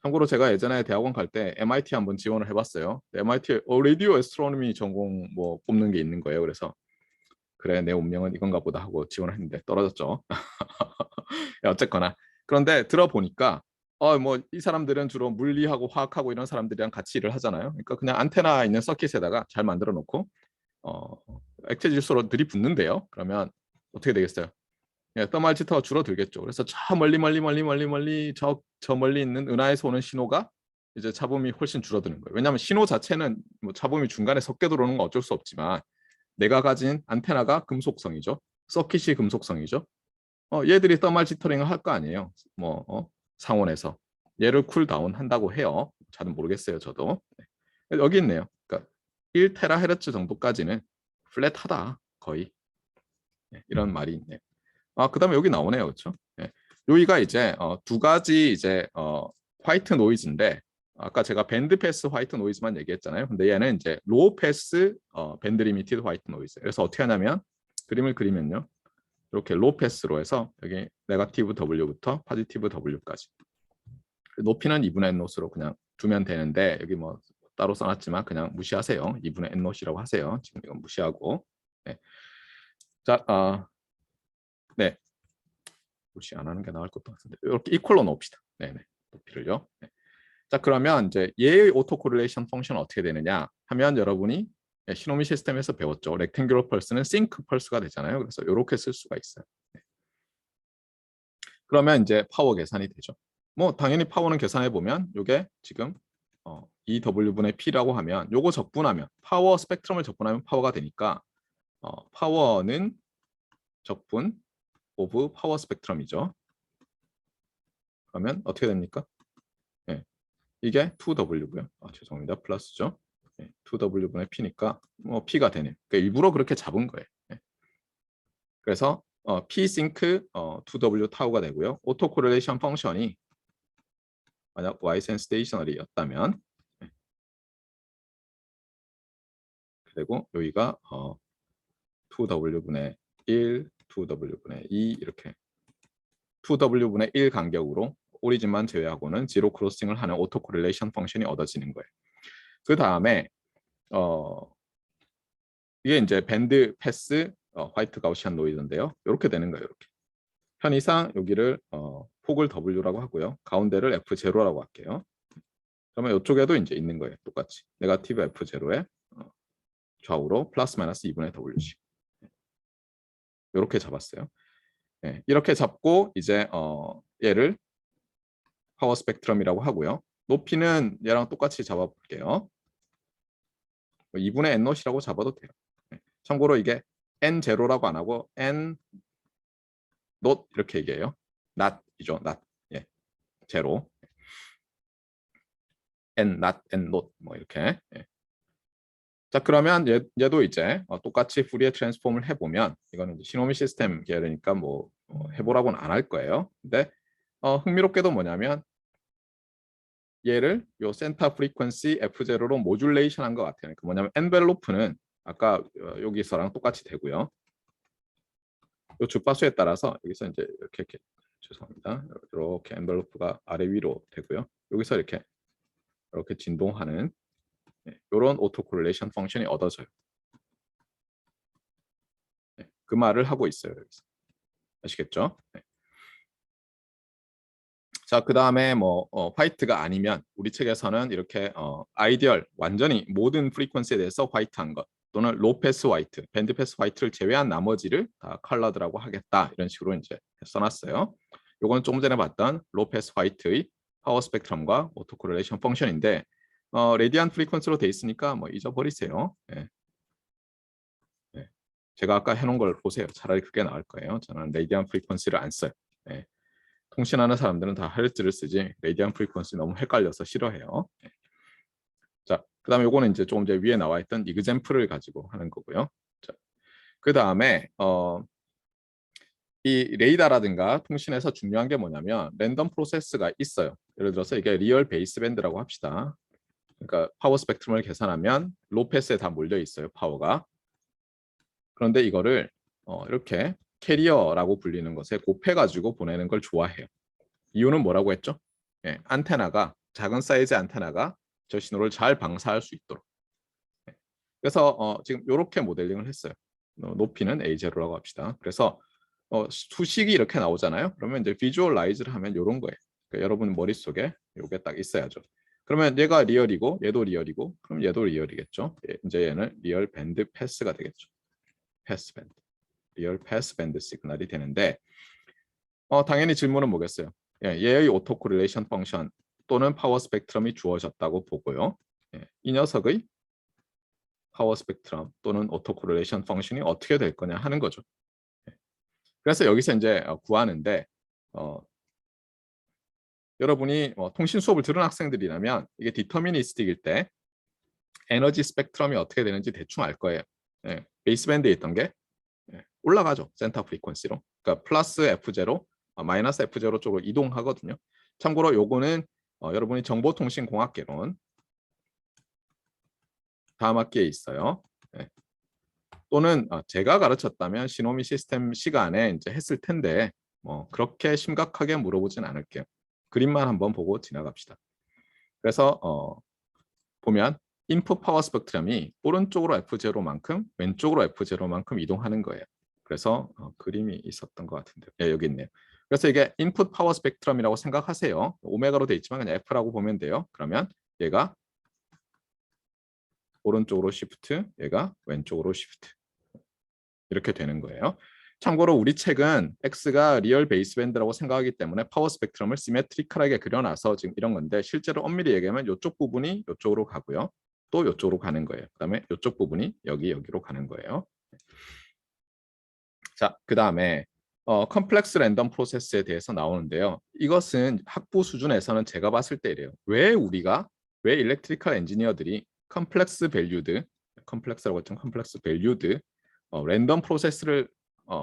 참고로 제가 예전에 대학원 갈 때 MIT 한번 지원을 해봤어요. MIT 라디오 아스트로노미 전공 뭐 뽑는 게 있는 거예요. 그래서 그래 내 운명은 이건가 보다 하고 지원을 했는데 떨어졌죠. 어쨌거나 그런데 들어보니까 뭐 이 사람들은 주로 물리하고 화학하고 이런 사람들이랑 같이 일을 하잖아요. 그러니까 그냥 안테나 있는 서킷에다가 잘 만들어 놓고 어, 액체 질소로 들이붓는데요. 그러면 어떻게 되겠어요? 예, 더멀 지터가 줄어들겠죠. 그래서 저 멀리 저 멀리 있는 은하에서 오는 신호가 이제 잡음이 훨씬 줄어드는 거예요. 왜냐하면 신호 자체는 뭐 잡음이 중간에 섞여 들어오는 건 어쩔 수 없지만 내가 가진 안테나가 금속성이죠. 서킷이 금속성이죠. 얘들이 더멀 지터링을 할 거 아니에요. 뭐 상온에서 얘를 쿨다운 한다고 해요. 잘은 모르겠어요, 저도. 네. 여기 있네요. 그러니까 1테라헤르츠 정도까지는 플랫하다 거의. 네, 이런 말이 있네요. 그다음에 여기 나오네요, 그렇죠? 네. 여기가 이제 두 가지 이제 화이트 노이즈인데 아까 제가 밴드 패스 화이트 노이즈만 얘기했잖아요. 근데 얘는 이제 로우 패스 밴드 리미티드 화이트 노이즈. 그래서 어떻게 하냐면 그림을 그리면요. 이렇게 로우 패스로 해서 여기 네거티브 W부터 포지티브 W까지. 높이는 2분의 n 노스로 그냥 두면 되는데 여기 뭐 따로 써놨지만 그냥 무시하세요. 2분의 n 노스라고 하세요. 지금 이건 무시하고. 네. 자, 네. 무시 안 하는 게 나을 것도 같은데 이렇게 이퀄로 놓읍시다. 네네. 높이를요. 네. 자, 그러면 이제 얘의 오토 코릴레이션 펑션은 어떻게 되느냐 하면 여러분이 시노미 시스템에서 배웠죠. 렉탱귤러 펄스는 싱크 펄스가 되잖아요. 그래서 이렇게 쓸 수가 있어요. 네. 그러면 이제 파워 계산이 되죠. 뭐 당연히 파워는 계산해 보면 이게 지금 EW분의 P라고 하면 요거 적분하면 파워 스펙트럼을 적분하면 파워가 되니까 파워는 적분 오브 파워 스펙트럼이죠. 그러면 어떻게 됩니까? 네. 이게 2W고요. 죄송합니다. 플러스죠. 네. 2W분의 P니까 뭐 P가 되네요. 그러니까 일부러 그렇게 잡은 거예요. 네. 그래서 P 싱크 2W 타우가 되고요. 오토 코릴레이션 펑션이 만약 Y센 스테이셔너리였다면 네. 그리고 여기가 2W분의 1, 2W분의 2 이렇게 2W분의 1 간격으로 오리진만 제외하고는 제로 크로싱을 하는 오토 코릴레이션 펑션이 얻어지는 거예요. 그 다음에 이게 이제 밴드 패스 화이트 가우시안 노이즈인데요. 이렇게 되는 거예요. 이렇게. 편의상 여기를 폭을 W라고 하고요. 가운데를 F0라고 할게요. 그러면 이쪽에도 이제 있는 거예요. 똑같이. 네거티브 F0에 좌우로 플러스 마이너스 2분의 W씩. 이렇게 잡았어요. 네, 이렇게 잡고 이제 얘를 파워 스펙트럼이라고 하고요. 높이는 얘랑 똑같이 잡아볼게요. 2분의 n0이라고 잡아도 돼요. 네, 참고로 이게 n0라고 안 하고 n not 이렇게 얘기해요. not이죠. not. 예, 제로. n not, n not 뭐 이렇게. 예. 자, 그러면 얘도 이제 똑같이 푸리에 트랜스폼을 해보면 이거는 이제 시노미 시스템 계열이니까 뭐 해보라고는 안 할 거예요. 근데 흥미롭게도 뭐냐면 얘를 요 센터 프리퀀시 F0로 모듈레이션 한 것 같아요. 그러니까 뭐냐면 엔벨로프는 아까 여기서랑 똑같이 되고요. 요 주파수에 따라서 여기서 이제 이렇게 죄송합니다. 이렇게 엔벨로프가 아래 위로 되고요. 여기서 이렇게 진동하는 이런 오토 코릴레이션 펑션이 얻어져요. 네, 그 말을 하고 있어요. 여기서. 아시겠죠? 네. 자, 그 다음에 뭐 화이트가 아니면 우리 책에서는 이렇게 아이디얼 완전히 모든 프리퀀시에 대해서 화이트한 것 또는 로 패스 화이트, 밴드 패스 화이트를 제외한 나머지를 다 컬러드라고 하겠다 이런 식으로 이제 써놨어요. 요거는 조금 전에 봤던 로 패스 화이트의 파워 스펙트럼과 오토 코릴레이션 펑션인데 레디안 프리퀀시로 돼 있으니까 뭐 잊어버리세요. 네. 네. 제가 아까 해놓은 걸 보세요. 차라리 그게 나을 거예요. 저는 레디안 프리퀀시를 안 써요. 네. 통신하는 사람들은 다 헤르츠를 쓰지 레디안 프리퀀시 너무 헷갈려서 싫어해요. 네. 자, 그다음에 요거는 이제 조금 전에 위에 나와 있던 이그젬플을 가지고 하는 거고요. 자, 그다음에 이 레이더라든가 통신에서 중요한 게 뭐냐면 랜덤 프로세스가 있어요. 예를 들어서 이게 리얼 베이스밴드라고 합시다. 그러니까 파워 스펙트럼을 계산하면 로 패스에 다 몰려 있어요. 파워가. 그런데 이거를 이렇게 캐리어라고 불리는 것에 곱해가지고 보내는 걸 좋아해요. 이유는 뭐라고 했죠? 예, 안테나가 작은 사이즈 안테나가 저 신호를 잘 방사할 수 있도록. 그래서 지금 이렇게 모델링을 했어요. 높이는 A0라고 합시다. 그래서 수식이 이렇게 나오잖아요. 그러면 이제 비주얼라이즈를 하면 이런 거예요. 그러니까 여러분 머릿속에 이게 딱 있어야죠. 그러면 얘가 리얼이고 얘도 리얼이고 그럼 얘도 리얼이겠죠. 이제 얘는 리얼 밴드 패스가 되겠죠. 패스 밴드. 리얼 패스 밴드 시그널이 되는데 당연히 질문은 뭐겠어요? 얘의 오토 코릴레이션 펑션 또는 파워 스펙트럼이 주어졌다고 보고요. 이 녀석의 파워 스펙트럼 또는 오토 코릴레이션 펑션이 어떻게 될 거냐 하는 거죠. 그래서 여기서 이제 구하는데 여러분이 통신 수업을 들은 학생들이라면 이게 디터미니스틱일 때 에너지 스펙트럼이 어떻게 되는지 대충 알 거예요. 베이스밴드에 있던 게 올라가죠. 센터 프리퀀시로. 그러니까 플러스 F0, 마이너스 F0 쪽으로 이동하거든요. 참고로 요거는 여러분이 정보통신공학개론 다음 학기에 있어요. 또는 제가 가르쳤다면 시노미 시스템 시간에 이제 했을 텐데 그렇게 심각하게 물어보진 않을게요. 그림만 한번 보고 지나갑시다. 그래서 보면 인풋 파워 스펙트럼이 오른쪽으로 F0만큼 왼쪽으로 F0만큼 이동하는 거예요. 그래서 그림이 있었던 것 같은데 여기 있네요. 그래서 이게 인풋 파워 스펙트럼이라고 생각하세요. 오메가로 돼 있지만 그냥 F라고 보면 돼요. 그러면 얘가 오른쪽으로 시프트, 얘가 왼쪽으로 시프트 이렇게 되는 거예요. 참고로 우리 책은 X가 리얼 베이스밴드라고 생각하기 때문에 파워 스펙트럼을 시메트리컬하게 그려놔서 지금 이런 건데 실제로 엄밀히 얘기하면 이쪽 부분이 이쪽으로 가고요. 또 이쪽으로 가는 거예요. 그다음에 이쪽 부분이 여기로 가는 거예요. 자, 그다음에 컴플렉스 랜덤 프로세스에 대해서 나오는데요. 이것은 학부 수준에서는 제가 봤을 때 이래요. 왜 일렉트리컬 엔지니어들이 컴플렉스 밸류드 랜덤 프로세스를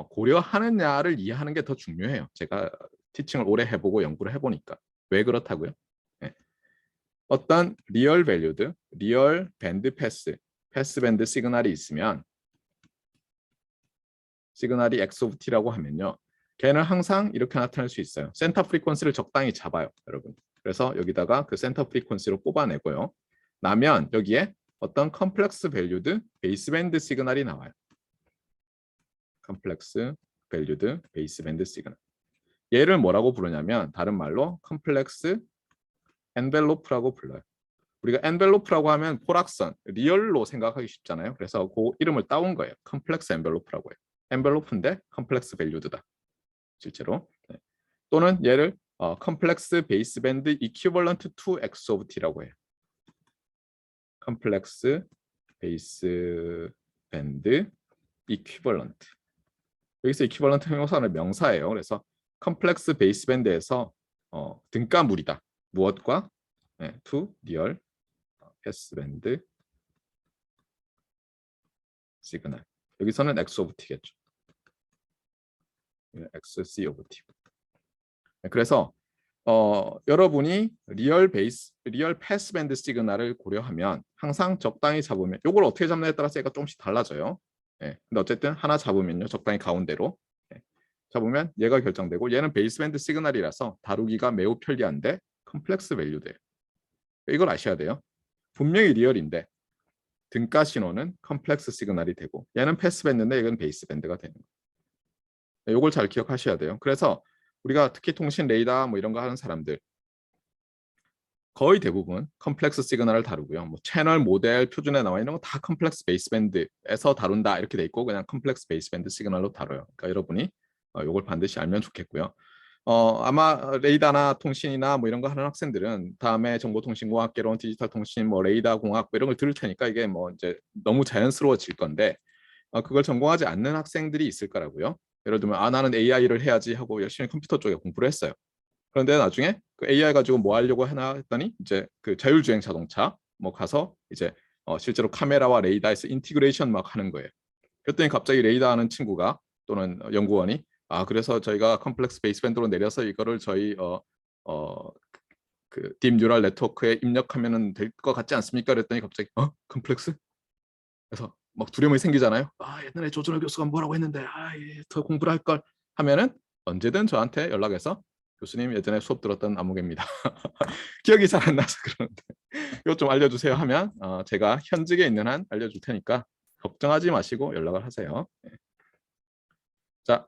고려하느냐를 이해하는 게 더 중요해요. 제가 티칭을 오래 해보고 연구를 해보니까. 왜 그렇다고요? 어떤 리얼 밸류드, 리얼 밴드 패스 밴드 시그널이 있으면 시그널이 X of T라고 하면요. 걔는 항상 이렇게 나타날 수 있어요. 센터 프리퀀시를 적당히 잡아요. 여러분. 그래서 여기다가 그 센터 프리퀀시로 뽑아내고요. 나면 여기에 어떤 컴플렉스 밸류드 베이스밴드 시그널이 나와요. 컴플렉스 밸류드 베이스밴드 시그널. 얘를 뭐라고 부르냐면 다른 말로 컴플렉스 엔벨로프라고 불러요. 우리가 엔벨로프라고 하면 포락선, 리얼로 생각하기 쉽잖아요. 그래서 그 이름을 따온 거예요. 컴플렉스 엔벨로프라고 해요. 엔벨로프인데 컴플렉스 밸류드다. 실제로. 또는 얘를 컴플렉스 베이스밴드 이퀴벌런트 투 X of T라고 해요. 컴플렉스 베이스밴드 이퀴벌런트. 여기서 이퀴벌런트 형용사는 명사예요. 그래서 컴플렉스 베이스밴드에서 등가물이다. 무엇과? to 리얼 패스밴드 시그널. 여기서는 X of T겠죠. XC of T. 그래서 여러분이 리얼 패스밴드 시그널을 고려하면 항상 적당히 잡으면 이걸 어떻게 잡느냐에 따라서 얘가 조금씩 달라져요. 근데 어쨌든 하나 잡으면요. 적당히 가운데로 잡으면 얘가 결정되고 얘는 베이스밴드 시그널이라서 다루기가 매우 편리한데 컴플렉스 밸류돼요. 이걸 아셔야 돼요. 분명히 리얼인데 등가 신호는 컴플렉스 시그널이 되고 얘는 패스밴드인데 이건 베이스밴드가 되는 거예요. 이걸 잘 기억하셔야 돼요. 그래서 우리가 특히 통신 레이더 뭐 이런 거 하는 사람들 거의 대부분 컴플렉스 시그널을 다루고요. 뭐 채널 모델 표준에 나와 있는 거 다 컴플렉스 베이스밴드에서 다룬다 이렇게 돼 있고 그냥 컴플렉스 베이스밴드 시그널로 다뤄요. 그러니까 여러분이 이걸 반드시 알면 좋겠고요. 아마 레이더나 통신이나 뭐 이런 거 하는 학생들은 다음에 정보통신공학개론, 디지털통신, 뭐 레이더 공학 뭐 이런 걸 들을 테니까 이게 뭐 이제 너무 자연스러워질 건데 그걸 전공하지 않는 학생들이 있을 거라고요. 예를 들면 나는 AI를 해야지 하고 열심히 컴퓨터 쪽에 공부를 했어요. 그런데 나중에 그 AI 가지고 뭐 하려고 하나 했더니 이제 그 자율주행 자동차 뭐 가서 이제 실제로 카메라와 레이더에서 인티그레이션 막 하는 거예요. 그랬더니 갑자기 레이더 하는 친구가 또는 연구원이 그래서 저희가 컴플렉스 베이스밴드로 내려서 이거를 저희 그 딥 뉴럴 네트워크에 입력하면 될 것 같지 않습니까? 그랬더니 갑자기 컴플렉스? 그래서 막 두려움이 생기잖아요. 옛날에 조준호 교수가 뭐라고 했는데 더 공부를 할 걸 하면은 언제든 저한테 연락해서 교수님 예전에 수업 들었던 안무개입니다. 기억이 잘 안 나서 그러는데 이것 좀 알려주세요 하면 제가 현직에 있는 한 알려줄 테니까 걱정하지 마시고 연락을 하세요. 자,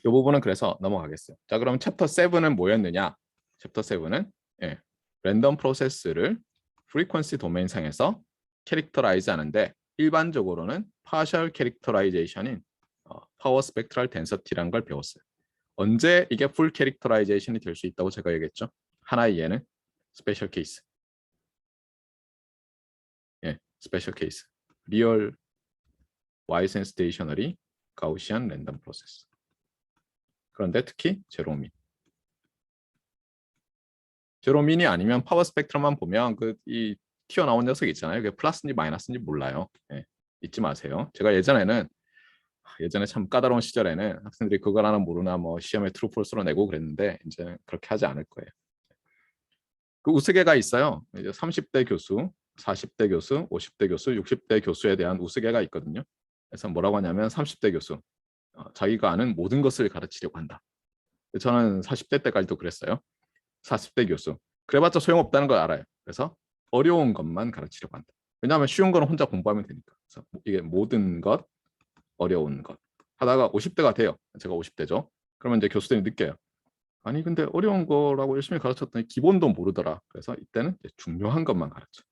이 부분은 그래서 넘어가겠어요. 자, 그럼 챕터 7은 뭐였느냐? 챕터 7은 랜덤 프로세스를 프리퀀시 도메인 상에서 캐릭터라이즈 하는데 일반적으로는 파셜 캐릭터라이제이션인 파워 스펙트럴 덴서티라는 걸 배웠어요. 언제 이게 풀 캐릭터라이제이션이 될 수 있다고 제가 얘기했죠? 하나의 예는 스페셜 케이스. 스페셜 케이스. 리얼 와이센 스테이셔너리 가우시안 랜덤 프로세스. 그런데 특히 제로민. 제로민이 아니면 파워 스펙트럼만 보면 이 튀어나온 녀석 있잖아요. 그게 플러스인지 마이너스인지 몰라요. 잊지 마세요. 제가 예전에 참 까다로운 시절에는 학생들이 그걸 하나 모르나 뭐 시험에 트루 폴스로 내고 그랬는데 이제 그렇게 하지 않을 거예요. 그 우스개가 있어요. 이제 30대 교수, 40대 교수, 50대 교수, 60대 교수에 대한 우스개가 있거든요. 그래서 뭐라고 하냐면 30대 교수, 자기가 아는 모든 것을 가르치려고 한다. 저는 40대 때까지도 그랬어요. 40대 교수, 그래봤자 소용없다는 걸 알아요. 그래서 어려운 것만 가르치려고 한다. 왜냐하면 쉬운 거는 혼자 공부하면 되니까. 그래서 이게 모든 것, 어려운 것 하다가 50대가 돼요. 제가 50대죠. 그러면 이제 교수들이 느껴요. 아니 근데 어려운 거라고 열심히 가르쳤더니 기본도 모르더라. 그래서 이때는 이제 중요한 것만 가르쳐.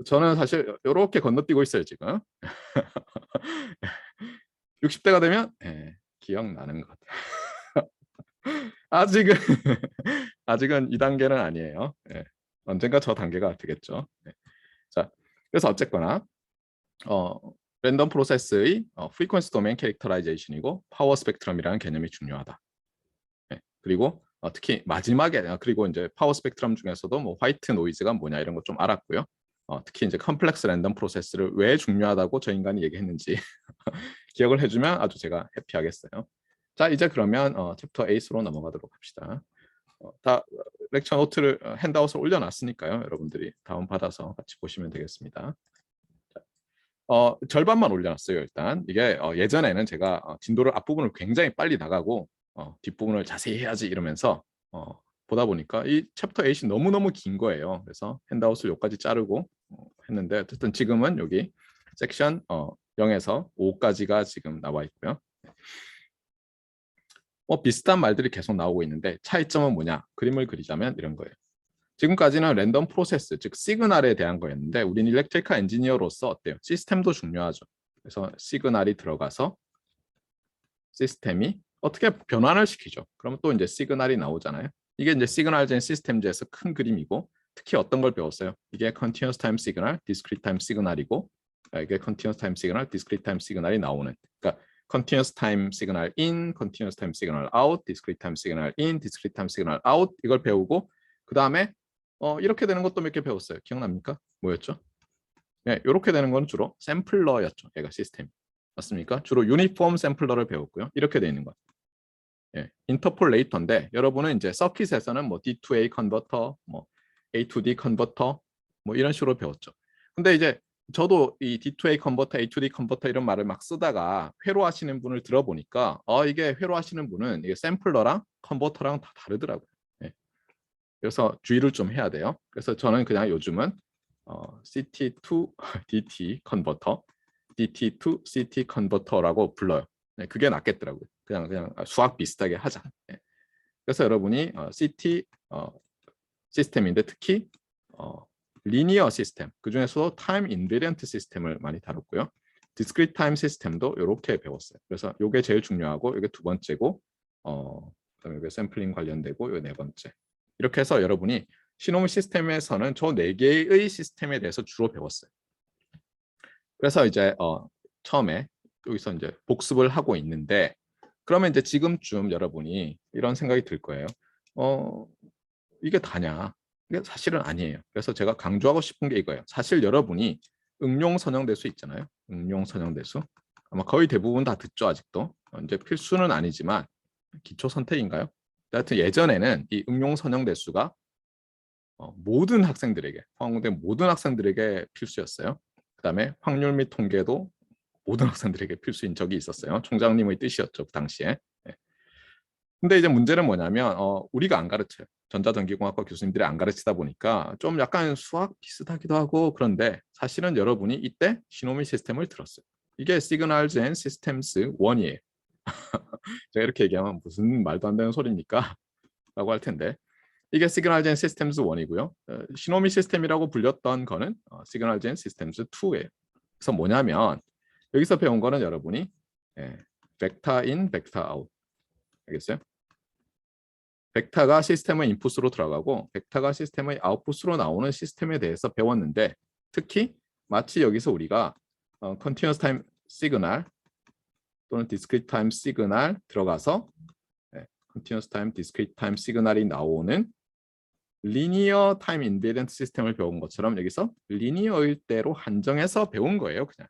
저는 사실 이렇게 건너뛰고 있어요 지금. 60대가 되면 기억나는 것. 아직은 아직은 이 단계는 아니에요. 언젠가 저 단계가 되겠죠. 자, 그래서 어쨌거나 랜덤 프로세스의 프리퀀시 도메인 캐릭터라이제이션이고 파워 스펙트럼이라는 개념이 중요하다. 그리고 특히 마지막에 그리고 이제 파워 스펙트럼 중에서도 뭐 화이트 노이즈가 뭐냐 이런 거 좀 알았고요. 특히 이제 컴플렉스 랜덤 프로세스를 왜 중요하다고 저 인간이 얘기했는지 기억을 해주면 아주 제가 해피하겠어요. 자, 이제 그러면 챕터 8으로 넘어가도록 합시다. 다 렉처 노트를 핸드아웃을 올려놨으니까요. 여러분들이 다운받아서 같이 보시면 되겠습니다. 절반만 올려놨어요. 일단 이게 예전에는 제가 진도를 앞부분을 굉장히 빨리 나가고 뒷부분을 자세히 해야지 이러면서 보다 보니까 이 챕터 8이 너무너무 긴 거예요. 그래서 핸드아웃을 여기까지 자르고 했는데 어쨌든 지금은 여기 섹션 0에서 5까지가 지금 나와 있고요. 비슷한 말들이 계속 나오고 있는데 차이점은 뭐냐? 그림을 그리자면 이런 거예요. 지금까지는 랜덤 프로세스, 즉 시그널에 대한 거였는데 우리는 일렉트리컬 엔지니어로서 어때요? 시스템도 중요하죠. 그래서 시그널이 들어가서 시스템이 어떻게 변환을 시키죠. 그러면 또 이제 시그널이 나오잖아요. 이게 이제 시그널 젠 시스템즈에서 큰 그림이고 특히 어떤 걸 배웠어요? 이게 컨티뉴어스 타임 시그널, 디스크리트 타임 시그널이고 이게 컨티뉴어스 타임 시그널, 디스크리트 타임 시그널이 나오는 그러니까 continuous time signal in, continuous time signal out, discrete time signal in, discrete time signal out 이걸 배우고 그 다음에 이렇게 되는 것도 몇 개 배웠어요. 기억납니까? 뭐였죠? 이렇게 되는 건 주로 샘플러였죠. 얘가 시스템 맞습니까? 주로 유니폼 샘플러를 배웠고요. 이렇게 돼 있는 것. 인터폴레이터인데 여러분은 이제 서킷에서는 뭐 D2A 컨버터, 뭐 A2D 컨버터 뭐 이런 식으로 배웠죠. 근데 이제 저도 이 D2A 컨버터, A2D 컨버터 이런 말을 막 쓰다가 회로하시는 분을 들어보니까 이게 회로하시는 분은 이게 샘플러랑 컨버터랑 다 다르더라고요. 그래서 주의를 좀 해야 돼요. 그래서 저는 그냥 요즘은 CT2 DT 컨버터, DT to CT 컨버터라고 불러요. 그게 낫겠더라고요. 그냥 수학 비슷하게 하자. 그래서 여러분이 CT 시스템인데 특히 리니어 시스템, 그중에서도 타임 인베리언트 시스템을 많이 다뤘고요. 디스크리트 타임 시스템도 이렇게 배웠어요. 그래서 이게 제일 중요하고 이게 두 번째고 그다음에 이게 샘플링 관련되고 이게 네 번째. 이렇게 해서 여러분이 시노미 시스템에서는 저 네 개의 시스템에 대해서 주로 배웠어요. 그래서 이제 처음에 여기서 이제 복습을 하고 있는데 그러면 이제 지금쯤 여러분이 이런 생각이 들 거예요. 이게 다냐? 이게 사실은 아니에요. 그래서 제가 강조하고 싶은 게 이거예요. 사실 여러분이 응용 선형대수 있잖아요. 응용 선형대수. 아마 거의 대부분 다 듣죠 아직도. 이제 필수는 아니지만 기초 선택인가요? 하여튼 예전에는 이 응용 선형대수가 모든 학생들에게 포항공대 모든 학생들에게 필수였어요. 그다음에 확률 및 통계도 모든 학생들에게 필수인 적이 있었어요. 총장님의 뜻이었죠 그 당시에. 근데 이제 문제는 뭐냐면 우리가 안 가르쳐요. 전자전기공학과 교수님들이 안 가르치다 보니까 좀 약간 수학 비슷하기도 하고 그런데 사실은 여러분이 이때 시노미 시스템을 들었어요. 이게 Signals and Systems 1이에요. 제가 이렇게 얘기하면 무슨 말도 안 되는 소리입니까? 라고 할 텐데 이게 Signals and Systems 1이고요. 시노미 시스템이라고 불렸던 거는 Signals and Systems 2예요. 그래서 뭐냐면 여기서 배운 거는 여러분이 벡터 인, 벡터 아웃. 알겠어요? 벡터가 시스템의 인풋으로 들어가고 벡터가 시스템의 아웃풋으로 나오는 시스템에 대해서 배웠는데 특히 마치 여기서 우리가 continuous time signal 또는 discrete time signal 들어가서 continuous time, discrete time signal이 나오는 linear time invariant 시스템을 배운 것처럼 여기서 linear일 대로 한정해서 배운 거예요. 그냥.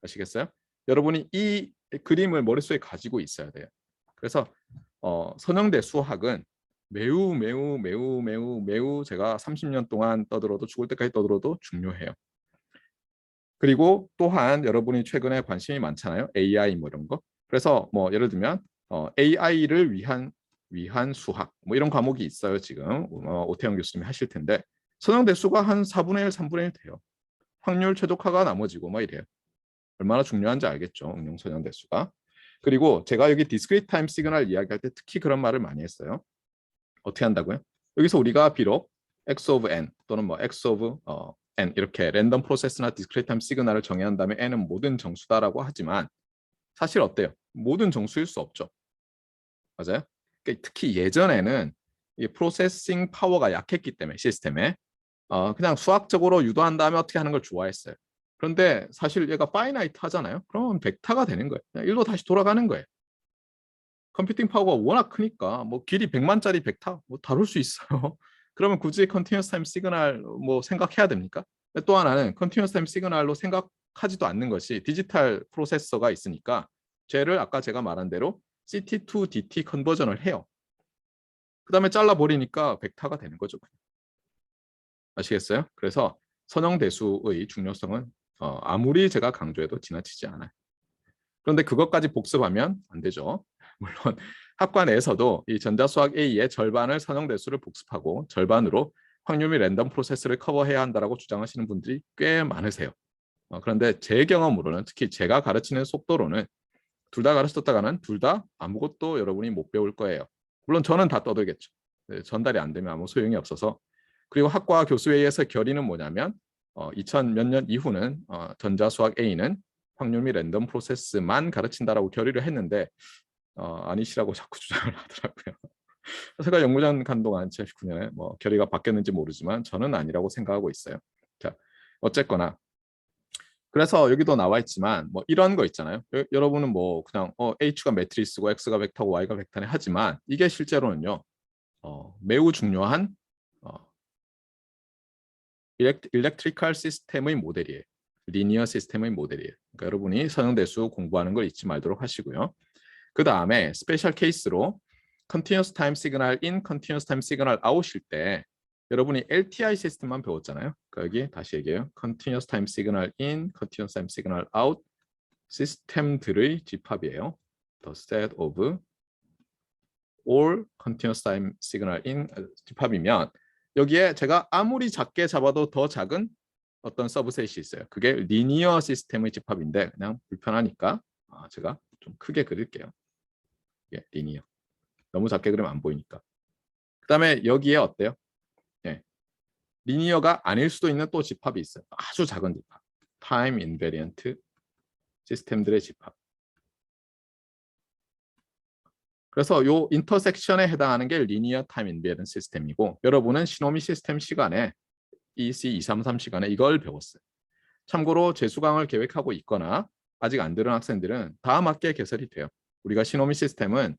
아시겠어요? 여러분이 이 그림을 머릿속에 가지고 있어야 돼요. 그래서 선형대 수학은 매우 제가 30년 동안 떠들어도 죽을 때까지 떠들어도 중요해요. 그리고 또한 여러분이 최근에 관심이 많잖아요. AI 뭐 이런 거. 그래서 뭐 예를 들면 AI를 위한 수학 뭐 이런 과목이 있어요. 지금 오태영 교수님이 하실 텐데 선형대 수가 한 4분의 1, 3분의 1 돼요. 확률 최적화가 나머지고 뭐 이래요. 얼마나 중요한지 알겠죠. 응용 선형대 수가. 그리고 제가 여기 디스크리트 타임 시그널 이야기할 때 특히 그런 말을 많이 했어요. 어떻게 한다고요? 여기서 우리가 비록 x of n 또는 뭐 x of n 이렇게 랜덤 프로세스나 디스크리트 타임 시그널을 정의한 다음에 n은 모든 정수다라고 하지만 사실 어때요? 모든 정수일 수 없죠. 맞아요? 특히 예전에는 이 프로세싱 파워가 약했기 때문에 시스템에 그냥 수학적으로 유도한 다음에 어떻게 하는 걸 좋아했어요. 그런데 사실 얘가 파이나이트 하잖아요. 그러면 벡터가 되는 거예요. 그냥 일로 다시 돌아가는 거예요. 컴퓨팅 파워가 워낙 크니까 뭐 길이 100만짜리 벡터 뭐 다룰 수 있어요. 그러면 굳이 컨티뉴어스 타임 시그널 뭐 생각해야 됩니까? 또 하나는 컨티뉴어스 타임 시그널로 생각하지도 않는 것이 디지털 프로세서가 있으니까 쟤를 아까 제가 말한 대로 CT to DT 컨버전을 해요. 그 다음에 잘라버리니까 벡터가 되는 거죠. 아시겠어요? 그래서 선형대수의 중요성은 아무리 제가 강조해도 지나치지 않아요. 그런데 그것까지 복습하면 안 되죠. 물론 학과 내에서도 이 전자수학 A의 절반을 선형대수를 복습하고 절반으로 확률 및 랜덤 프로세스를 커버해야 한다고 주장하시는 분들이 꽤 많으세요. 그런데 제 경험으로는 특히 제가 가르치는 속도로는 둘 다 가르쳤다가는 둘 다 아무것도 여러분이 못 배울 거예요. 물론 저는 다 떠들겠죠. 전달이 안 되면 아무 소용이 없어서. 그리고 학과 교수회의에서 결의는 뭐냐면 2000 몇 년 이후는 전자수학 A는 확률 및 랜덤 프로세스만 가르친다라고 결의를 했는데 아니시라고 자꾸 주장을 하더라고요. 제가 연구장 간 동안 2019년에 뭐 결의가 바뀌었는지 모르지만 저는 아니라고 생각하고 있어요. 자, 어쨌거나 그래서 여기도 나와 있지만 뭐 이런 거 있잖아요. 여러분은 뭐 그냥 H가 매트리스고 X가 벡터고 Y가 벡터네 하지만 이게 실제로는요. 매우 중요한 일렉트리컬 시스템의 모델이에요. 리니어 시스템의 모델이에요. 그러니까 여러분이 선형대수 공부하는 걸 잊지 말도록 하시고요. 그 다음에 스페셜 케이스로 Continuous Time Signal in, Continuous Time Signal out일 때 여러분이 LTI 시스템만 배웠잖아요. 그러니까 여기 다시 얘기해요. Continuous Time Signal in, Continuous Time Signal out 시스템들의 집합이에요. The set of all Continuous Time Signal in 집합이면 여기에 제가 아무리 작게 잡아도 더 작은 어떤 서브셋이 있어요. 그게 리니어 시스템의 집합인데 그냥 불편하니까 제가 좀 크게 그릴게요. 예, 리니어. 너무 작게 그리면 안 보이니까. 그 다음에 여기에 어때요? 예, 리니어가 아닐 수도 있는 또 집합이 있어요. 아주 작은 집합. 타임 인베리언트 시스템들의 집합. 그래서 요 인터섹션에 해당하는 게 리니어 타임 인베리언트 시스템이고 여러분은 시노미 시스템 시간에 EC 233 시간에 이걸 배웠어요. 참고로 재수강을 계획하고 있거나 아직 안 들은 학생들은 다음 학기에 개설이 돼요. 우리가 시노미 시스템은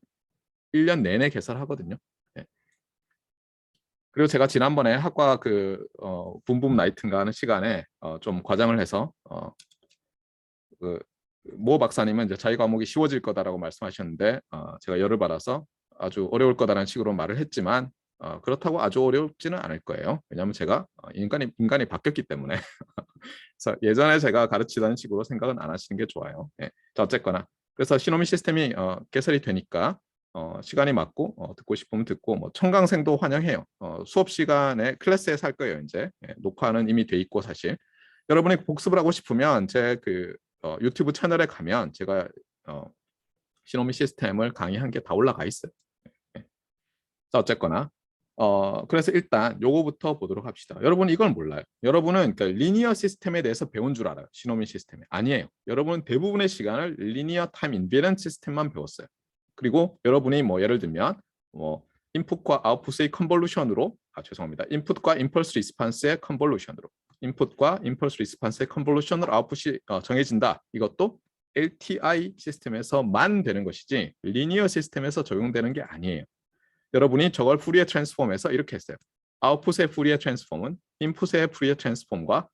1년 내내 개설하거든요. 네. 그리고 제가 지난번에 학과 붐붐 나이트인가 하는 시간에 좀 과장을 해서 모 박사님은 이제 자기 과목이 쉬워질 거다라고 말씀하셨는데 제가 열을 받아서 아주 어려울 거다라는 식으로 말을 했지만 그렇다고 아주 어렵지는 않을 거예요. 왜냐하면 제가 인간이 바뀌었기 때문에 그래서 예전에 제가 가르치던 식으로 생각은 안 하시는 게 좋아요. 네. 자, 어쨌거나 그래서 시노미 시스템이 개설이 되니까 시간이 맞고 듣고 싶으면 듣고 뭐 청강생도 환영해요. 수업 시간에 클래스에 살 거예요. 이제 녹화는 이미 돼 있고 사실 여러분이 복습을 하고 싶으면 제 그 유튜브 채널에 가면 제가 시노미 시스템을 강의 한 개 다 올라가 있어요. 네. 자 어쨌거나 그래서 일단 요거부터 보도록 합시다. 여러분 이걸 몰라요. 여러분은 그러니까 리니어 시스템에 대해서 배운 줄 알아요. 시노미 시스템에. 아니에요. 여러분은 대부분의 시간을 리니어 타임 인베런트 시스템만 배웠어요. 그리고 여러분이 뭐 예를 들면 뭐 인풋과 아웃풋의 컨볼루션으로 죄송합니다. 인풋과 임펄스 리스판스의 컨볼루션으로 인풋과 임펄스 리스판스의 컨볼루션으로 아웃풋이 정해진다. 이것도 LTI 시스템에서만 되는 것이지 리니어 시스템에서 적용되는 게 아니에요. 여러분이 저걸 푸리에 트랜스폼해서 이렇게 했어요. 아웃풋의 푸리에 트랜스폼은 인풋의 푸리에 트랜스폼과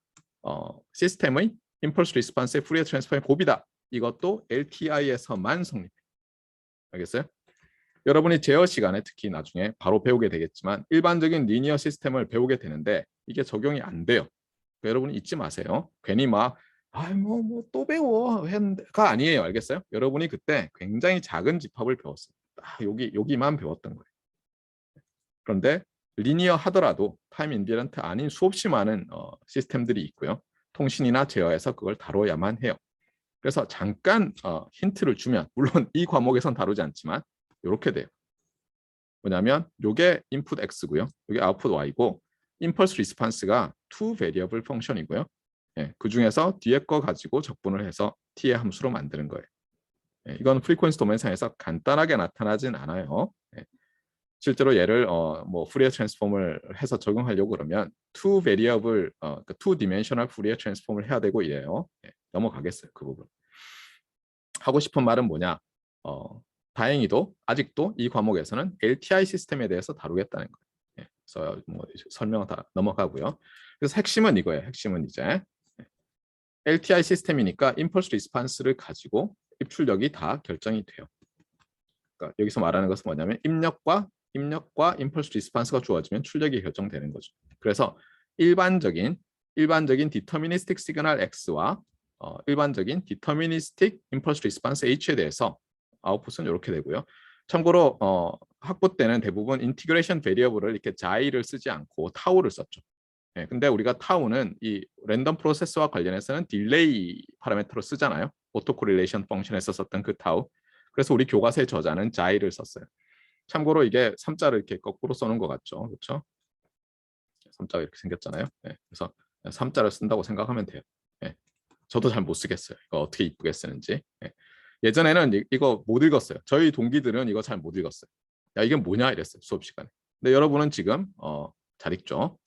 시스템의 임펄스 리스판스의 푸리에 트랜스폼의 곱이다. 이것도 LTI에서만 성립해요. 알겠어요? 여러분이 제어 시간에 특히 나중에 바로 배우게 되겠지만 일반적인 리니어 시스템을 배우게 되는데 이게 적용이 안 돼요. 그러니까 여러분이 잊지 마세요. 괜히 막 또 배워 했는데가 아니에요. 알겠어요? 여러분이 그때 굉장히 작은 집합을 배웠어요. 딱 여기만 배웠던 거예요. 그런데 리니어 하더라도 타임 인비런트 아닌 수없이 많은 시스템들이 있고요. 통신이나 제어에서 그걸 다뤄야만 해요. 그래서 잠깐 힌트를 주면 물론 이 과목에선 다루지 않지만 이렇게 돼요. 뭐냐면 이게 인풋 x고요. 이게 아웃풋 y고 임펄스 리스판스가 two variable 펑션이고요. 그 중에서 뒤에 거 가지고 적분을 해서 t의 함수로 만드는 거예요. 이건 프리퀀시 도면상에서 간단하게 나타나진 않아요. 실제로 얘를 뭐 푸리어 트랜스폼을 해서 적용하려고 그러면 two variable, two dimensional 푸리어 트랜스폼을 해야 되고 이래요. 넘어가겠어요. 그 부분. 하고 싶은 말은 뭐냐? 다행히도 아직도 이 과목에서는 LTI 시스템에 대해서 다루겠다는 거예요. 그래서 뭐 설명 다 넘어가고요. 그래서 핵심은 이거예요. 핵심은 이제 LTI 시스템이니까 임펄스 리스판스를 가지고 입출력이 다 결정이 돼요. 그러니까 여기서 말하는 것은 뭐냐면 입력과 임펄스 리스판스가 주어지면 출력이 결정되는 거죠. 그래서 일반적인 디터미니스틱 시그널 X와 일반적인 디터미니스틱 임펄스 리스판스 H에 대해서 아웃풋은 이렇게 되고요. 참고로 학부 때는 대부분 인티그레이션 베리어블을 이렇게 자이를 쓰지 않고 타우를 썼죠. 근데 우리가 타우는 이 랜덤 프로세스와 관련해서는 딜레이 파라미터로 쓰잖아요. 오토 코릴레이션 펑션에서 썼던 그 타우. 그래서 우리 교과서의 저자는 자이를 썼어요. 참고로 이게 3자를 이렇게 거꾸로 써놓은 것 같죠. 그렇죠? 3자가 이렇게 생겼잖아요. 그래서 3자를 쓴다고 생각하면 돼요. 저도 잘 못 쓰겠어요. 이거 어떻게 이쁘게 쓰는지. 예전에는 이거 못 읽었어요. 저희 동기들은 이거 잘 못 읽었어요. 야 이게 뭐냐 이랬어요. 수업 시간에. 근데 여러분은 지금 잘 읽죠.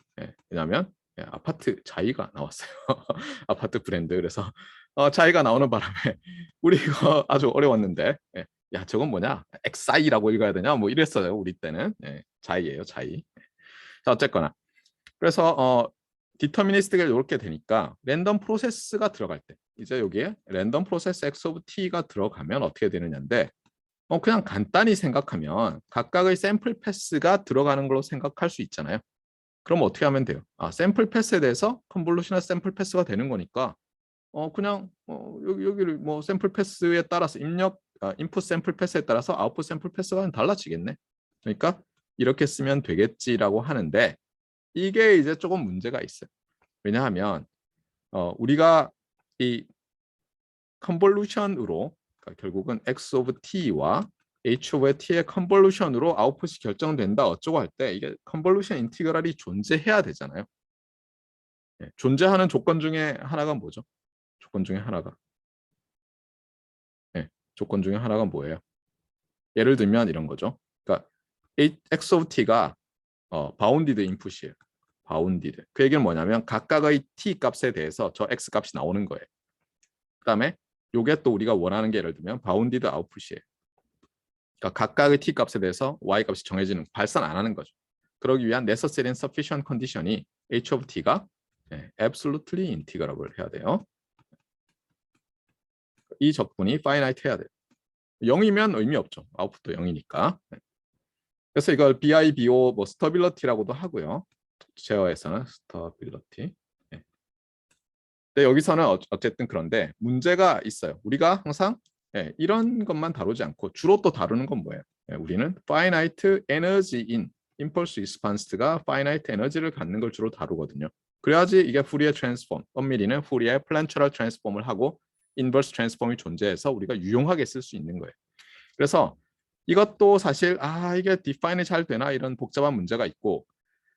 왜냐하면 아파트 자이가 나왔어요. 아파트 브랜드. 그래서 자이가 나오는 바람에 우리 이거 아주 어려웠는데 야 저건 뭐냐? 엑사이라고 읽어야 되냐? 뭐 이랬어요. 우리 때는. 자이예요. 자이. 자 어쨌거나 그래서 디터미니스틱을 이렇게 되니까 랜덤 프로세스가 들어갈 때 이제 여기에 랜덤 프로세스 x of t가 들어가면 어떻게 되느냐인데 그냥 간단히 생각하면 각각의 샘플 패스가 들어가는 걸로 생각할 수 있잖아요. 그럼 어떻게 하면 돼요? 샘플 패스에 대해서 컨볼루셔널 샘플 패스가 되는 거니까 그냥 여기를 뭐 샘플 패스에 따라서 인풋 샘플 패스에 따라서 아웃풋 샘플 패스가 달라지겠네. 그러니까 이렇게 쓰면 되겠지라고 하는데 이게 이제 조금 문제가 있어요. 왜냐하면 우리가 이 컨볼루션으로 그러니까 결국은 x of t와 h of t의 컨볼루션으로 아웃풋이 결정된다 어쩌고 할 때 이게 컨볼루션 인티그랄이 존재해야 되잖아요. 존재하는 조건 중에 하나가 뭐죠? 조건 중에 하나가 조건 중에 하나가 뭐예요? 예를 들면 이런 거죠. 그러니까 x of t가 바운디드 인풋이에요. 바운디드. 그 얘기는 뭐냐면 각각의 t 값에 대해서 저 x 값이 나오는 거예요. 그다음에 요게 또 우리가 원하는 게 예를 들면 바운디드 아웃풋이에요. 그러니까 각각의 t 값에 대해서 y 값이 정해지는 발산 안 하는 거죠. 그러기 위한 necessary and sufficient condition이 h of t가 absolutely integrable 해야 돼요. 이 적분이 finite 해야 돼요. 0이면 의미 없죠. 아웃풋도 0이니까. 그래서 이걸 BIBO 뭐 스터빌러티라고도 하고요. 제어에서는 스터빌러티. 근데 여기서는 어쨌든 그런데 문제가 있어요. 우리가 항상 이런 것만 다루지 않고 주로 또 다루는 건 뭐예요? 우리는 finite energy in impulse response가 finite 에너지를 갖는 걸 주로 다루거든요. 그래야지 이게 푸리에 트랜스폼, 엄밀히는 푸리에 플란츄럴 트랜스폼을 하고 인버스 트랜스폼이 존재해서 우리가 유용하게 쓸 수 있는 거예요. 그래서 이것도 사실 이게 디파인이 잘 되나 이런 복잡한 문제가 있고,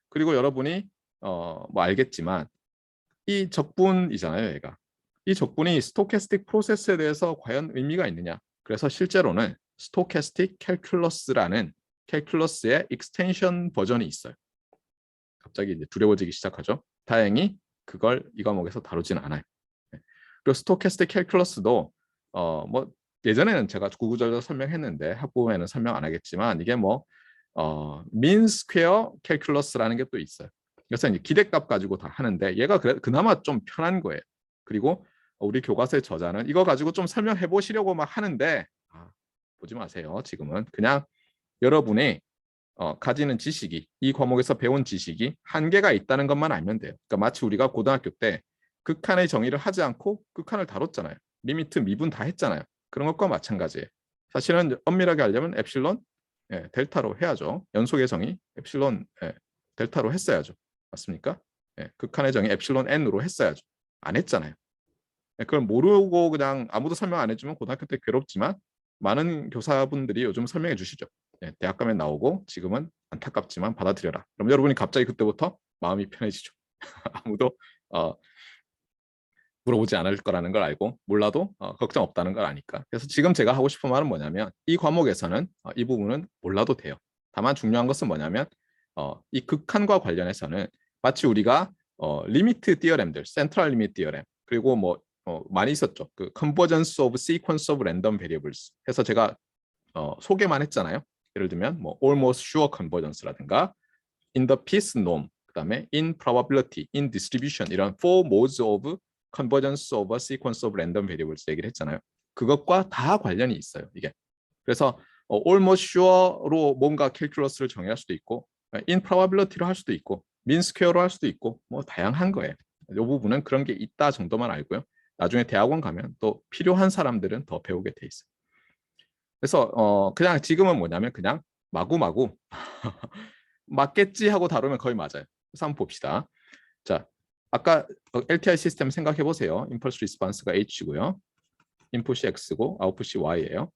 그리고 여러분이 뭐 알겠지만 이 적분이잖아요, 얘가. 이 적분이 스토캐스틱 프로세스에 대해서 과연 의미가 있느냐. 그래서 실제로는 스토캐스틱 캘큘러스라는 캘큘러스의 익스텐션 버전이 있어요. 갑자기 이제 두려워지기 시작하죠. 다행히 그걸 이 과목에서 다루진 않아요. 그리고 스토캐스틱 캘큘러스도 뭐 예전에는 제가 구구절절 설명했는데 학부모에는 설명 안 하겠지만 이게 뭐 민 스퀘어 캘큘러스라는 게 또 있어요. 그래서 이제 기대값 가지고 다 하는데 얘가 그나마 좀 편한 거예요. 그리고 우리 교과서의 저자는 이거 가지고 좀 설명해 보시려고 막 하는데 보지 마세요. 지금은 그냥 여러분이 가지는 지식이, 이 과목에서 배운 지식이 한계가 있다는 것만 알면 돼요. 그러니까 마치 우리가 고등학교 때 극한의 정의를 하지 않고 극한을 다뤘잖아요. 리미트, 미분 다 했잖아요. 그런 것과 마찬가지예요. 사실은 엄밀하게 하려면 엡실론, 델타로 해야죠. 연속의 정의, 엡실론, 델타로 했어야죠. 맞습니까? 극한의 정의 엡실론 n으로 했어야죠. 안 했잖아요. 그걸 모르고 그냥 아무도 설명 안 해주면 고등학교 때 괴롭지만 많은 교사분들이 요즘 설명해 주시죠. 대학 가면 나오고 지금은 안타깝지만 받아들여라. 그럼 여러분이 갑자기 그때부터 마음이 편해지죠. 아무도 물어보지 않을 거라는 걸 알고 몰라도 걱정 없다는 걸 아니까. 그래서 지금 제가 하고 싶은 말은 뭐냐면 이 과목에서는 이 부분은 몰라도 돼요. 다만 중요한 것은 뭐냐면 이 극한과 관련해서는 마치 우리가 리미트 디어렘들, 센트럴 리미트 디어렘, 그리고 뭐 많이 있었죠. 그 컨버전스 오브 시퀀스 오브 랜덤 베리어블스 해서 제가 소개만 했잖아요. 예를 들면 뭐 almost sure convergence라든가 in the piece norm, 그다음에 in probability, in distribution 이런 four modes of convergence of a sequence of random variables 얘기를 했잖아요. 그것과 다 관련이 있어요. 이게. 그래서 almost sure로 뭔가 캘큘러스를 정의할 수도 있고 in probability로 할 수도 있고 mean square로 할 수도 있고 뭐 다양한 거예요. 이 부분은 그런 게 있다 정도만 알고요. 나중에 대학원 가면 또 필요한 사람들은 더 배우게 돼 있어요. 그래서 그냥 지금은 뭐냐면 그냥 마구마구 맞겠지 하고 다루면 거의 맞아요. 그래서 한번 봅시다. 자, 아까 LTI 시스템 생각해 보세요. 임펄스 리스폰스가 H고요. 인풋이 X고 아웃풋이 Y예요.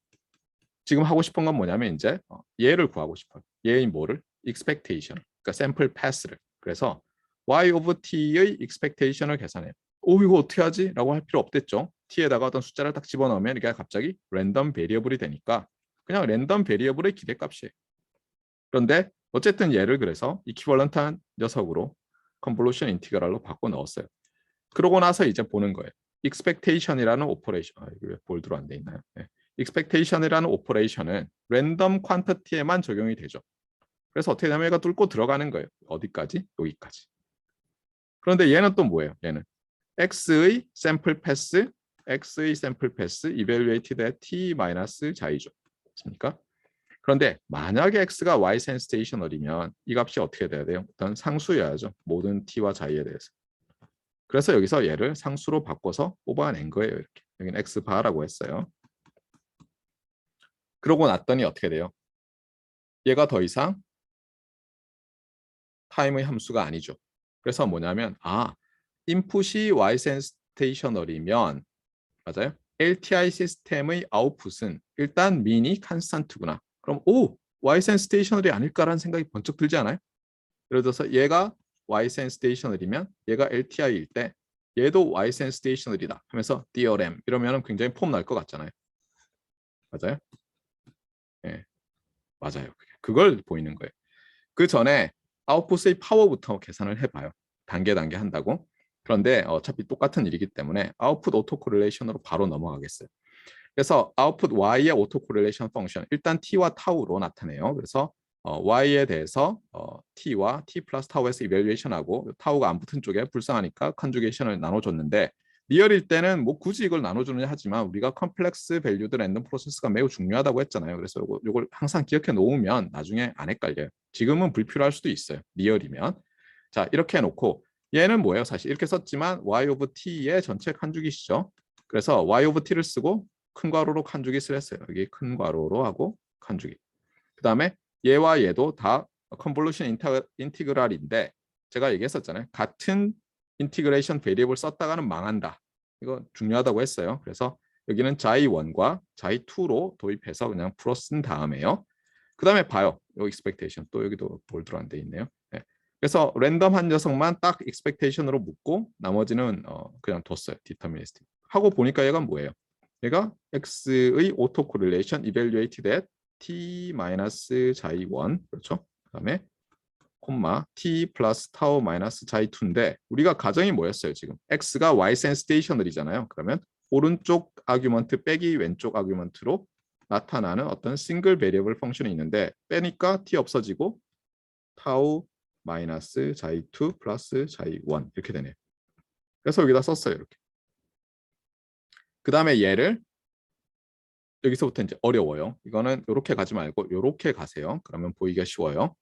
지금 하고 싶은 건 뭐냐면 이제 얘를 구하고 싶어요. 얘의 뭐를? expectation. 그러니까 샘플 패스를. 그래서 Y of T의 expectation을 계산해요. 이거 어떻게 하지? 라고 할 필요 없댔죠. T에다가 어떤 숫자를 딱 집어넣으면 이게 갑자기 랜덤 베리어블이 되니까 그냥 랜덤 베리어블의 기대값이에요. 그런데 어쨌든 얘를 그래서 이퀴벌런트한 녀석으로 컨볼루션 인티그랄로 바꿔 넣었어요. 그러고 나서 이제 보는 거예요. expectation이라는 오퍼레이션. 이거 왜 볼드로 안 돼 있나요? expectation이라는 오퍼레이션은 랜덤 퀀터티에만 적용이 되죠. 그래서 어떻게 되면 얘가 뚫고 들어가는 거예요. 어디까지? 여기까지. 그런데 얘는 또 뭐예요? 얘는 x의 샘플 패스, x의 샘플 패스 evaluated at t-자이죠. 맞습니까? 그런데 만약에 x가 y 센스테이셔널이면 이 값이 어떻게 돼야 돼요? 일단 상수여야죠. 모든 t와 자이에 대해서. 그래서 여기서 얘를 상수로 바꿔서 뽑아낸 거예요. 이렇게. 여기는 x 바라고 했어요. 그러고 났더니 어떻게 돼요? 얘가 더 이상 타임의 함수가 아니죠. 그래서 뭐냐면 인풋이 y 센스테이셔널이면 맞아요? LTI 시스템의 아웃풋은 일단 미니 컨스탄트구나. 그럼 y 센스테이셔널이 아닐까라는 생각이 번쩍 들지 않아요? 예를 들어서 얘가 y 센스테이셔널이면 얘가 LTI일 때 얘도 y 센스테이셔널이다 하면서 theorem 이러면 굉장히 폼 날 것 같잖아요. 맞아요? 네, 맞아요. 그걸 보이는 거예요. 그 전에 아웃풋의 파워부터 계산을 해봐요. 단계 한다고. 그런데 어차피 똑같은 일이기 때문에 아웃풋 오토 코릴레이션으로 바로 넘어가겠어요. 그래서 아웃풋 y의 오토 코릴레이션 펑션 일단 t와 타우로 나타내요. 그래서 y에 대해서 t와 t 플러스 타우에서 이밸류에이션하고 타우가 안 붙은 쪽에 불쌍하니까 컨주게이션을 나눠줬는데 리얼일 때는 뭐 굳이 이걸 나눠주느냐 하지만 우리가 컴플렉스 밸류드 랜덤 프로세스가 매우 중요하다고 했잖아요. 그래서 이걸 항상 기억해 놓으면 나중에 안 헷갈려요. 지금은 불필요할 수도 있어요. 리얼이면. 자, 이렇게 해놓고 얘는 뭐예요? 사실 이렇게 썼지만 y of t의 전체 칸주기시죠. 그래서 y of t를 쓰고 큰 괄호로 칸주기를 했어요. 여기 큰 괄호로 하고 칸주기. 그 다음에 얘와 얘도 다 컨볼루션 인티그랄인데 제가 얘기했었잖아요. 같은 인티그레이션 베리어블 썼다가는 망한다. 이거 중요하다고 했어요. 그래서 여기는 자이1과 자이2로 도입해서 그냥 풀어 쓴 다음에요. 그 다음에 봐요. 요 expectation 또 여기도 볼드로 안 돼 있네요. 네. 그래서 랜덤 한 녀석만 딱 expectation으로 묶고 나머지는 그냥 뒀어요. deterministic. 하고 보니까 얘가 뭐예요? 얘가 x의 auto correlation evaluated at t-자이1 그렇죠? 그다음에 콤마 t 플러스 타우 마이너스 자이2인데 우리가 가정이 뭐였어요? 지금 x가 y-sense stationary잖아요. 그러면 오른쪽 아규먼트 빼기 왼쪽 아규먼트로 나타나는 어떤 싱글 베리어블 펑션이 있는데 빼니까 t 없어지고 타우 마이너스 자이2 플러스 자이1 이렇게 되네요. 그래서 여기다 썼어요. 이렇게. 그 다음에 얘를 여기서부터 이제 어려워요. 이거는 이렇게 가지 말고 이렇게 가세요. 그러면 보기가 쉬워요.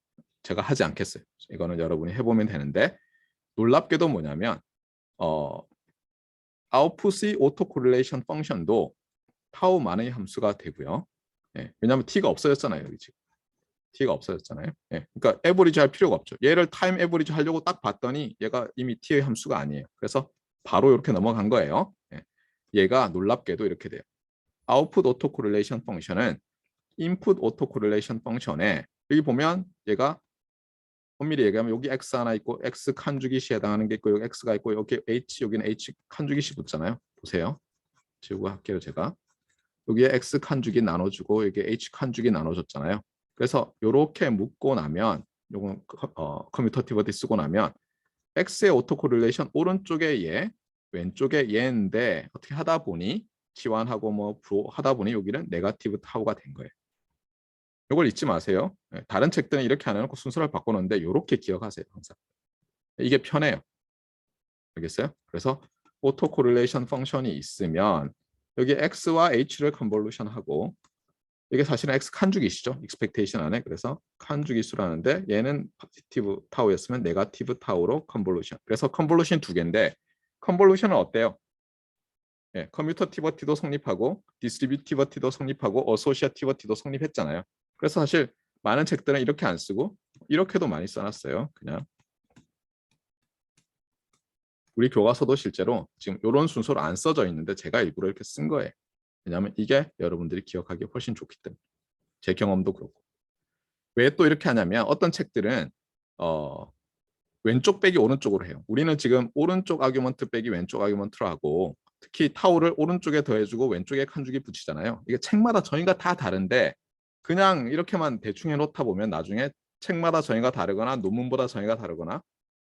제가 하지 않겠어요. 이거는 여러분이 해보면 되는데 놀랍게도 뭐냐면 아웃풋의 오토 코릴레이션 펑션도 타우만의 함수가 되고요. 예, 왜냐하면 t가 없어졌잖아요. 여기 지금 t가 없어졌잖아요. 예, 그러니까 에버리지 할 필요가 없죠. 얘를 타임 에버리지 하려고 딱 봤더니 얘가 이미 t의 함수가 아니에요. 그래서 바로 이렇게 넘어간 거예요. 예, 얘가 놀랍게도 이렇게 돼요. 아웃풋 오토 코릴레이션 펑션은 인풋 오토 코릴레이션 펑션에 여기 보면 얘가 엄밀히 얘기하면 여기 x 하나 있고 x 칸주기시에 해당하는 게 있고 여기 x가 있고 여기 h 여기는 h 칸주기시 붙잖아요. 보세요. 지우고 할게요 제가. 여기에 x 칸주기 나눠주고 여기 h 칸주기 나눠줬잖아요. 그래서 이렇게 묶고 나면 요건 커뮤터티버티 쓰고 나면 x의 오토 코릴레이션 오른쪽에 얘 왼쪽에 얘인데 어떻게 하다 보니 치환하고 뭐 프로 하다 보니 여기는 네거티브 타우가 된 거예요. 이걸 잊지 마세요. 다른 책들은 이렇게 안 해놓고 순서를 바꿔놓는데 이렇게 기억하세요. 항상. 이게 편해요. 알겠어요? 그래서 오토 코릴레이션 펑션이 있으면 여기 x와 h를 컨볼루션하고 이게 사실은 x 칸주기시죠. expectation 안에. 그래서 칸주기수라는데 얘는 포지티브 타우였으면 네거티브 타우로 컨볼루션. 그래서 컨볼루션 두 개인데 컨볼루션은 어때요? 예, 커뮤터티버티도 성립하고 디스트리뷰티버티도 성립하고 어소시아티버티도 성립했잖아요. 그래서 사실 많은 책들은 이렇게 안 쓰고 이렇게도 많이 써놨어요. 그냥 우리 교과서도 실제로 지금 이런 순서로 안 써져 있는데 제가 일부러 이렇게 쓴 거예요. 왜냐하면 이게 여러분들이 기억하기 훨씬 좋기 때문에. 제 경험도 그렇고. 왜 또 이렇게 하냐면 어떤 책들은 왼쪽 빼기 오른쪽으로 해요. 우리는 지금 오른쪽 아규먼트 빼기 왼쪽 아규먼트로 하고 특히 타우를 오른쪽에 더해주고 왼쪽에 칸주기 붙이잖아요. 이게 책마다 정의가 다 다른데 그냥 이렇게만 대충 해놓다 보면 나중에 책마다 정의가 다르거나 논문보다 정의가 다르거나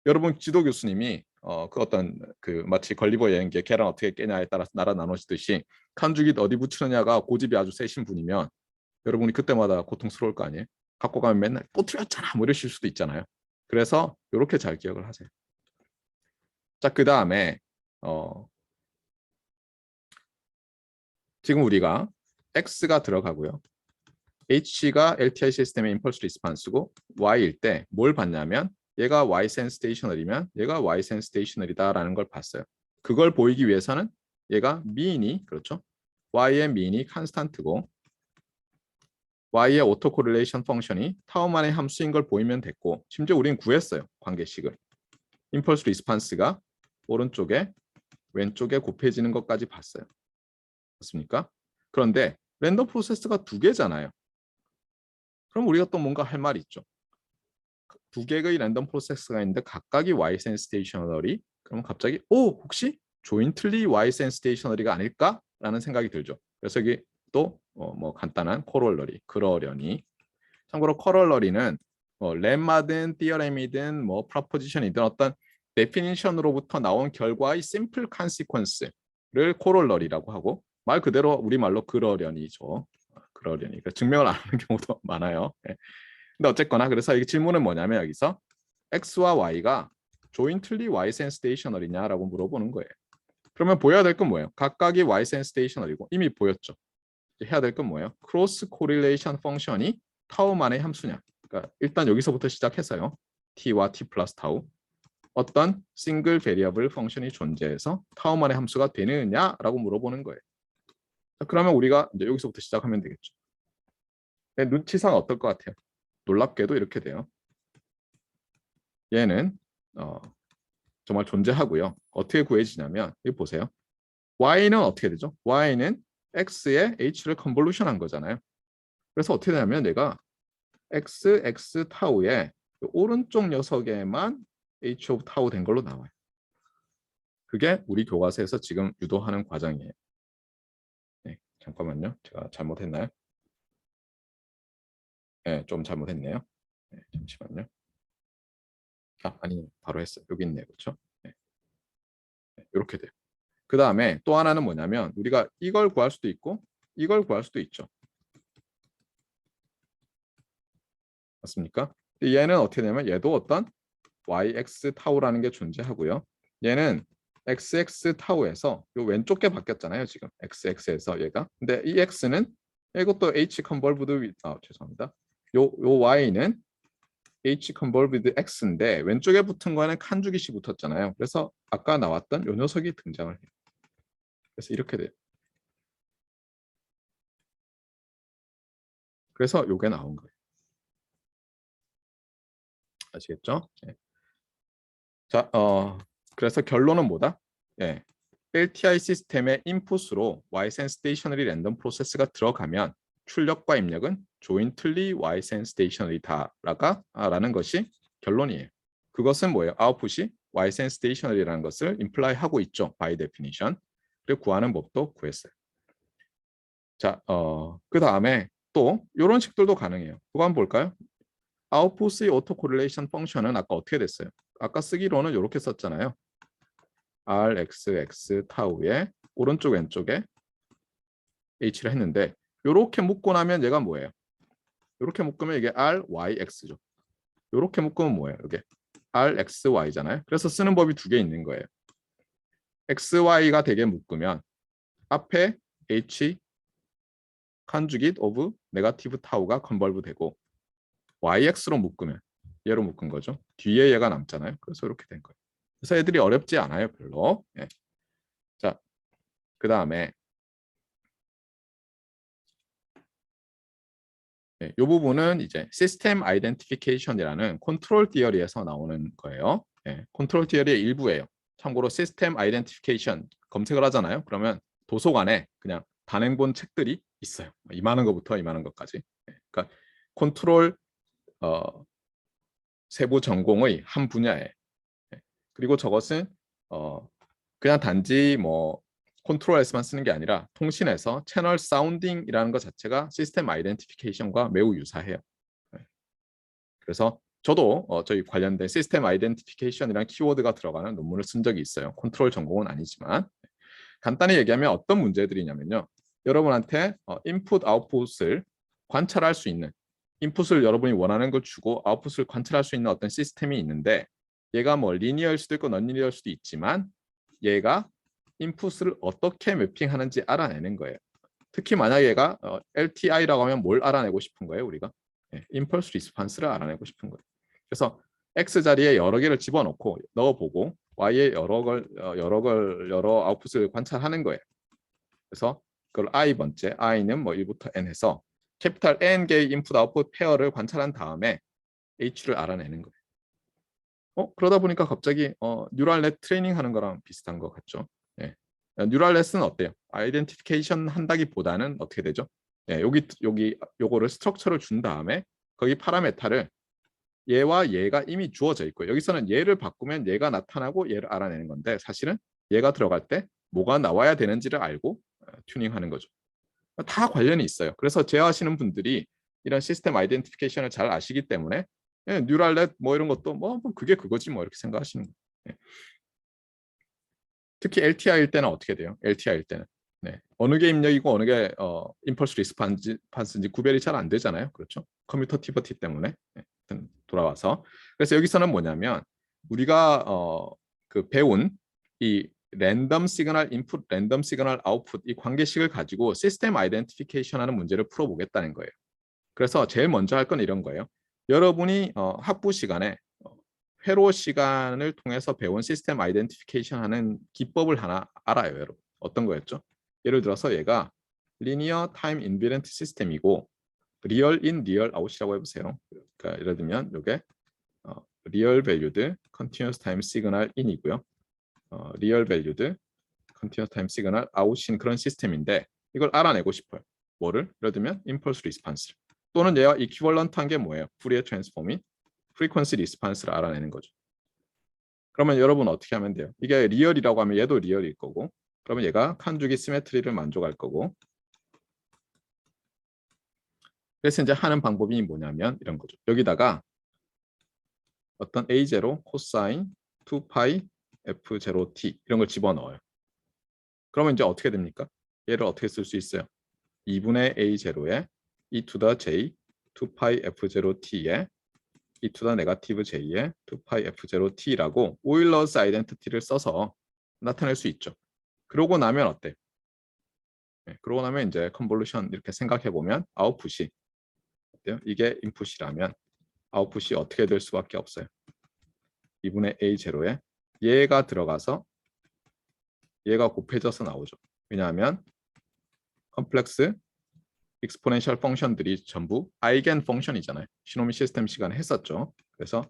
여러분 지도 교수님이 그 어떤 그 마치 걸리버 여행기에 계란 어떻게 깨냐에 따라서 나라 나눠지듯이 칸주기 어디 붙이느냐가 고집이 아주 세신 분이면 여러분이 그때마다 고통스러울 거 아니에요. 갖고 가면 맨날 또 틀렸잖아 뭐 이러실 수도 있잖아요. 그래서 이렇게 잘 기억을 하세요. 자, 그 다음에 지금 우리가 X가 들어가고요. H가 LTI 시스템의 임펄스 리스판스고 Y일 때 뭘 봤냐면 얘가 Y-sense stationary면 얘가 Y-sense stationary다라는 걸 봤어요. 그걸 보이기 위해서는 얘가 미인이 그렇죠. Y의 미인이 컨스탄트고 Y의 오토 코릴레이션 펑션이 타우만의 함수인 걸 보이면 됐고 심지어 우리는 구했어요. 관계식을. 임펄스 리스판스가 오른쪽에 왼쪽에 곱해지는 것까지 봤어요. 맞습니까? 그런데 랜덤 프로세스가 두 개잖아요. 그럼 우리가 또 뭔가 할 말이 있죠. 두 개의 랜덤 프로세스가 있는데 각각이 Y-sense stationary. 그러면 갑자기 혹시 jointly Y-sense stationary가 아닐까라는 생각이 들죠. 그래서 여기 또 뭐 간단한 코롤러리 그러려니. 참고로 코롤러리는 렘마든 티어렘이든 뭐 프로포지션이든 어떤 데피니션으로부터 나온 결과의 simple consequence를 코롤러리라고 하고 말 그대로 우리말로 그러려니죠. 그러려니. 그러니까 증명을 안 하는 경우도 많아요. 네. 근데 어쨌거나 그래서 이 질문은 뭐냐면 여기서 X와 Y가 jointly Y-sense stationary냐라고 물어보는 거예요. 그러면 보여야 될 건 뭐예요? 각각이 Y-sense stationary고 이미 보였죠. 해야 될 건 뭐예요? 크로스 코릴레이션 펑션이 타우만의 함수냐. 그러니까 일단 여기서부터 시작해서요. t와 t 플러스 타우 어떤 싱글 베리어블 펑션이 존재해서 타우만의 함수가 되느냐라고 물어보는 거예요. 그러면 우리가 이제 여기서부터 시작하면 되겠죠. 눈치상 어떨 것 같아요? 놀랍게도 이렇게 돼요. 얘는 정말 존재하고요. 어떻게 구해지냐면 여기 보세요. y는 어떻게 되죠? y는 x에 h를 컨볼루션한 거잖아요. 그래서 어떻게 되냐면 얘가 x 타우의 오른쪽 녀석에만 h 오브 타우 된 걸로 나와요. 그게 우리 교과서에서 지금 유도하는 과정이에요. 네, 잠깐만요. 제가 잘못했나요? 네, 좀 잘못했네요. 네, 잠시만요. 아니, 바로 했어요. 여기 있네요. 그렇죠? 네, 이렇게 돼요. 그 다음에 또 하나는 뭐냐면 우리가 이걸 구할 수도 있고 이걸 구할 수도 있죠. 맞습니까? 얘는 어떻게 되냐면 얘도 어떤 yx 타우라는 게 존재하고요. 얘는 xx 타우에서 요 왼쪽 게 바뀌었잖아요. 지금 xx에서 얘가. 근데 이 x는 이것도 h 컨볼브드 죄송합니다. 요 y는 h 컨볼브드 x인데 왼쪽에 붙은 거는 칸주기시 붙었잖아요. 그래서 아까 나왔던 요 녀석이 등장을 해요. 그래서 이렇게 돼요. 그래서 요게 나온 거예요. 아시겠죠? 네. 자, 그래서 결론은 뭐다? 예. LTI 시스템의 인풋으로 Ysense Stationary 랜덤 프로세스가 들어가면 출력과 입력은 조인틀리 Ysense Stationary다라는 것이 결론이에요. 그것은 뭐예요? 아웃풋이 Ysense Stationary라는 것을 imply 하고 있죠. by definition. 그리고 구하는 법도 구했어요. 자, 그 다음에 또 이런 식들도 가능해요. 그거 한번 볼까요? 아웃풋의 오토 코릴레이션 펑션은 아까 어떻게 됐어요? 아까 쓰기로는 이렇게 썼잖아요. rxx 타우의 오른쪽 왼쪽에 h를 했는데 이렇게 묶고 나면 얘가 뭐예요? 이렇게 묶으면 이게 ryx죠. 이렇게 묶으면 뭐예요? 이게 rxy잖아요. 그래서 쓰는 법이 두 개 있는 거예요. xy가 되게 묶으면 앞에 h 컨주깃 오브 네거티브 타우가 컨벌브 되고 yx로 묶으면 얘로 묶은 거죠. 뒤에 얘가 남잖아요. 그래서 이렇게 된 거예요. 그래서 애들이 어렵지 않아요, 별로. 예. 자, 그 다음에 이 부분은 이제 시스템 아이덴티피케이션이라는 컨트롤 티어리에서 나오는 거예요. 예, 컨트롤 티어리의 일부예요. 참고로 시스템 아이덴티피케이션 검색을 하잖아요. 그러면 도서관에 그냥 단행본 책들이 있어요. 이만한 것부터 이만한 것까지. 예, 그러니까 컨트롤 세부 전공의 한 분야에 그리고 저것은 그냥 단지 뭐 컨트롤에서만 쓰는 게 아니라 통신에서 채널 사운딩이라는 것 자체가 시스템 아이덴티피케이션과 매우 유사해요. 그래서 저도 저희 관련된 시스템 아이덴티피케이션이라는 키워드가 들어가는 논문을 쓴 적이 있어요. 컨트롤 전공은 아니지만 간단히 얘기하면 어떤 문제들이냐면요. 여러분한테 인풋 아웃풋을 관찰할 수 있는 인풋을 여러분이 원하는 걸 주고 아웃풋을 관찰할 수 있는 어떤 시스템이 있는데 얘가 뭐 리니어일 수도 있고 넌리니어일 수도 있지만 얘가 인풋을 어떻게 매핑하는지 알아내는 거예요. 특히 만약 얘가 LTI라고 하면 뭘 알아내고 싶은 거예요, 우리가? 임펄스 리스판스를 알아내고 싶은 거예요. 그래서 X 자리에 여러 개를 집어넣고 넣어보고 Y에 여러 아웃풋을 관찰하는 거예요. 그래서 그걸 I 번째, I는 뭐 1부터 N 해서 캐피탈 N 개의 인풋 아웃풋 페어를 관찰한 다음에 H를 알아내는 거예요. 그러다 보니까 갑자기 뉴럴 넷 트레이닝 하는 거랑 비슷한 것 같죠. 예. 뉴럴 넷은 어때요? 아이덴티피케이션 한다기보다는 어떻게 되죠? 예, 요거를 스트럭처를 준 다음에 거기 파라메타를 얘와 얘가 이미 주어져 있고 여기서는 얘를 바꾸면 얘가 나타나고 얘를 알아내는 건데 사실은 얘가 들어갈 때 뭐가 나와야 되는지를 알고 튜닝하는 거죠. 다 관련이 있어요. 그래서 제어하시는 분들이 이런 시스템 아이덴티피케이션을 잘 아시기 때문에 뉴럴넷 뭐 이런 것도 뭐 그게 그거지 뭐 이렇게 생각하시는 거예요. 네. 특히 LTI일 때는 어떻게 돼요? LTI일 때는 어느 게 입력이고 어느 게 임펄스 리스판스인지 구별이 잘 안 되잖아요. 그렇죠? 커뮤터티버티 때문에 돌아와서 그래서 여기서는 뭐냐면 우리가 그 배운 이 랜덤 시그널 인풋, 랜덤 시그널 아웃풋 이 관계식을 가지고 시스템 아이덴티피케이션하는 문제를 풀어보겠다는 거예요. 그래서 제일 먼저 할 건 이런 거예요. 여러분이 학부 시간에 회로 시간을 통해서 배운 시스템 아이덴티피케이션 하는 기법을 하나 알아요, 여러분. 어떤 거였죠? 예를 들어서 얘가 리니어 타임 인비런트 시스템이고 리얼 인, 리얼 아웃이라고 해보세요. 그러니까 예를 들면 이게 리얼 밸류드 컨티뉴어스 타임 시그널 인이고요. 리얼 밸류드 컨티뉴어스 타임 시그널 아웃인 그런 시스템인데 이걸 알아내고 싶어요. 뭐를? 예를 들면 임펄스 리스판스 또는 얘와 이퀴벌런트한 게 뭐예요? 푸리에 트랜스폼인 프리퀀시 리스판스를 알아내는 거죠. 그러면 여러분 어떻게 하면 돼요? 이게 리얼이라고 하면 얘도 리얼일 거고 그러면 얘가 칸주기 시메트리를 만족할 거고 그래서 이제 하는 방법이 뭐냐면 이런 거죠. 여기다가 어떤 A0 코사인 2파이 F0t 이런 걸 집어넣어요. 그러면 이제 어떻게 됩니까? 얘를 어떻게 쓸 수 있어요? 2분의 A0에 e to the j 2파이 F0t에 e to the 네거티브 j에 2파이 F0t라고 오일러스 아이덴티티를 써서 나타낼 수 있죠. 그러고 나면 어때? 네, 그러고 나면 이제 컨볼루션 이렇게 생각해 보면 아웃풋이 어때요? 이게 인풋이라면 아웃풋이 어떻게 될 수밖에 없어요. 2분의 A0에 얘가 들어가서 얘가 곱해져서 나오죠. 왜냐하면 컴플렉스 익스포넨셜 펑션들이 전부 아이겐 펑션이잖아요. 시노미 시스템 시간에 했었죠. 그래서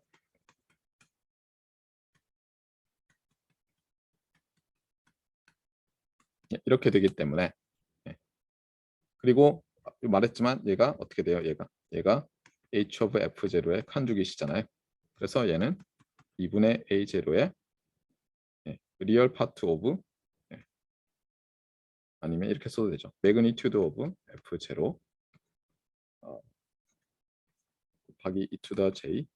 이렇게 되기 때문에 그리고 말했지만 얘가 어떻게 돼요? 얘가 h of f0의 칸주기시잖아요. 그래서 얘는 2분의 a0의 리얼 파트 오브 아니면 이렇게 써도 되죠. 매그니튜드 오브 f0 곱하기 e to the j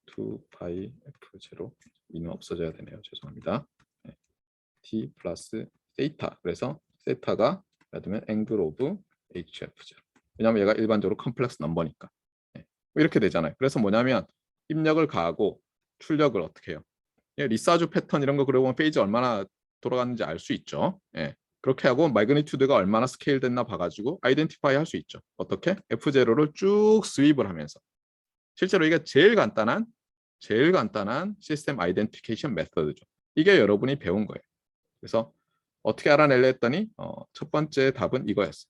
2파이 f0 이는 없어져야 되네요. 죄송합니다. t 플러스 세이타. 그래서 세타가 예를 들면 앵글 오브 hf0. 왜냐하면 얘가 일반적으로 컴플렉스 넘버니까. 이렇게 되잖아요. 그래서 뭐냐면 입력을 가하고 출력을 어떻게 해요? 리사주 패턴 이런 거 그려보면 페이지 얼마나 돌아갔는지 알 수 있죠. 그렇게 하고 마그니튜드가 얼마나 스케일 됐나 봐가지고 아이덴티파이 할 수 있죠. 어떻게? F0를 쭉 스윕을 하면서. 실제로 이게 제일 간단한 시스템 아이덴티케이션 메서드죠. 이게 여러분이 배운 거예요. 그래서 어떻게 알아낼래 했더니 첫 번째 답은 이거였어요.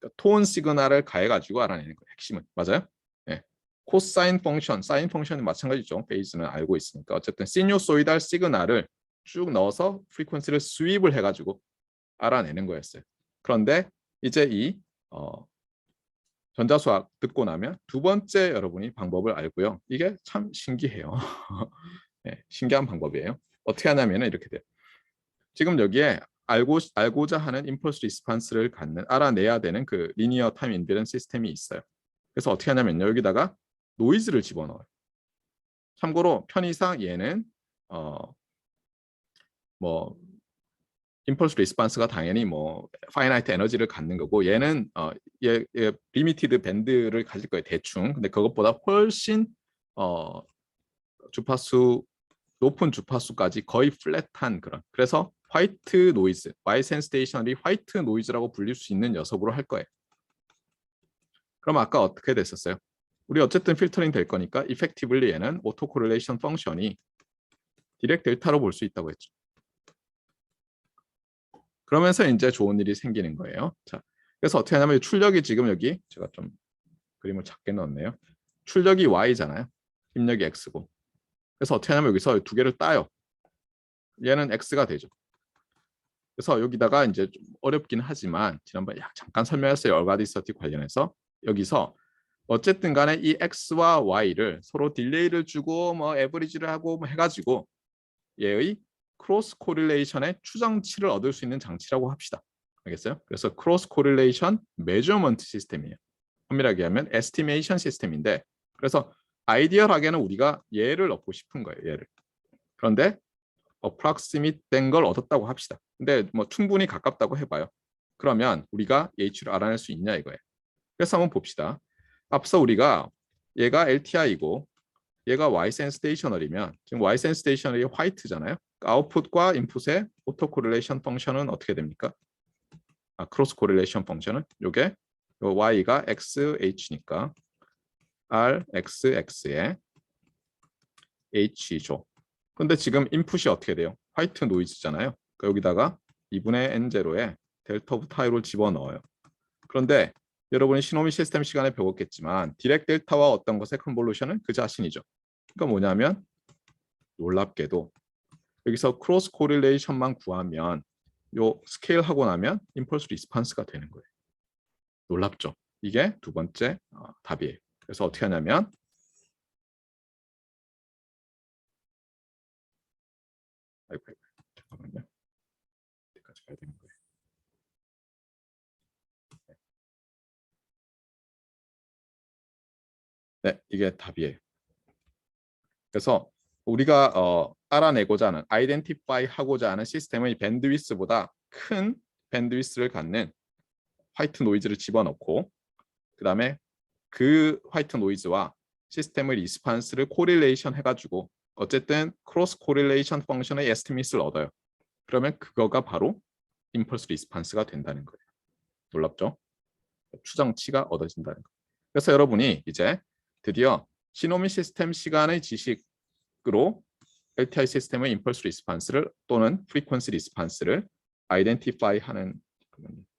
그러니까 톤 시그널을 가해가지고 알아내는 거예요. 핵심은. 맞아요? 네. 코사인 펑션, 사인 펑션은 마찬가지죠. 베이스는 알고 있으니까. 어쨌든 시뉴소이달 시그널을 쭉 넣어서 프리퀀시를 스윕을 해가지고 알아내는 거였어요. 그런데 이제 이 전자수학 듣고 나면 두 번째 여러분이 방법을 알고요. 이게 참 신기해요. 네, 신기한 방법이에요. 어떻게 하냐면 이렇게 돼요. 지금 여기에 알고자 하는 임펄스 리스판스를 갖는 알아내야 되는 그 리니어 타임 인베런스 시스템이 있어요. 그래서 어떻게 하냐면 여기다가 노이즈를 집어넣어요. 참고로 편의상 얘는 뭐 임펄스 리스판스가 당연히 뭐 파이나이트 에너지를 갖는 거고 얘는 얘 리미티드 밴드를 가질 거예요. 대충. 근데 그것보다 훨씬 주파수 높은 주파수까지 거의 플랫한 그런. 그래서 화이트 노이즈, 와이센 스테이셔너리 화이트 노이즈라고 불릴 수 있는 녀석으로 할 거예요. 그럼 아까 어떻게 됐었어요? 우리 어쨌든 필터링 될 거니까 이펙티블리 얘는 오토 코릴레이션 펑션이 디렉 델타로 볼 수 있다고 했죠. 그러면서 이제 좋은 일이 생기는 거예요. 자, 그래서 어떻게 하냐면 출력이 지금 여기 제가 좀 그림을 작게 넣었네요. 출력이 y잖아요. 입력이 x고. 그래서 어떻게 하냐면 여기서 두 개를 따요. 얘는 x가 되죠. 그래서 여기다가 이제 좀 어렵긴 하지만 지난번에 잠깐 설명했어요. 얼가디서티 관련해서 여기서 어쨌든 간에 이 x와 y를 서로 딜레이를 주고 뭐 에버리지를 하고 뭐 해가지고 얘의 크로스 코릴레이션의 추정치를 얻을 수 있는 장치라고 합시다. 알겠어요? 그래서 크로스 코릴레이션 메저먼트 시스템이에요. 엄밀하게 하면 에스티메이션 시스템인데 그래서 아이디얼하게는 우리가 얘를 얻고 싶은 거예요. 얘를. 그런데 approximate 된 걸 얻었다고 합시다. 근데 뭐 충분히 가깝다고 해봐요. 그러면 우리가 H를 알아낼 수 있냐 이거예요. 그래서 한번 봅시다. 앞서 우리가 얘가 LTI이고 얘가 Y센 스테이셔널이면 지금 Y센 스테이셔널이 화이트잖아요. 아웃풋과 인풋의 오토 코릴레이션 펑션은 어떻게 됩니까? 크로스 코릴레이션 펑션은 요게 요 Y가 XH니까 RXX에 H죠. 근데 지금 인풋이 어떻게 돼요? 화이트 노이즈잖아요. 그러니까 여기다가 2분의 N0에 델타 오브 타이를 집어넣어요. 그런데 여러분이 시노미 시스템 시간에 배웠겠지만 디렉 델타와 어떤 것의 컨볼루션은 그 자신이죠. 그러니까 뭐냐면 놀랍게도 여기서 크로스 코릴레이션만 구하면 요 스케일 하고 나면 임펄스 리스판스가 되는 거예요. 놀랍죠? 이게 두 번째 답이에요. 그래서 어떻게 하냐면 잠깐만요. 여기까지 가야 되는 거예요. 네, 이게 답이에요. 그래서 우리가 알아내고자 하는, 아이덴티파이 하고자 하는 시스템의 밴드위스보다 큰 밴드위스를 갖는 화이트 노이즈를 집어넣고 그 다음에 그 화이트 노이즈와 시스템의 리스판스를 코릴레이션 해가지고 어쨌든 크로스 코릴레이션 펑션의 에스티밋을 얻어요. 그러면 그거가 바로 임펄스 리스판스가 된다는 거예요. 놀랍죠? 추정치가 얻어진다는 거예요. 그래서 여러분이 이제 드디어 시노미 시스템 시간의 지식으로 LTI 시스템의 임펄스 리스판스를 또는 프리퀀시 리스판스를 아이덴티파이 하는,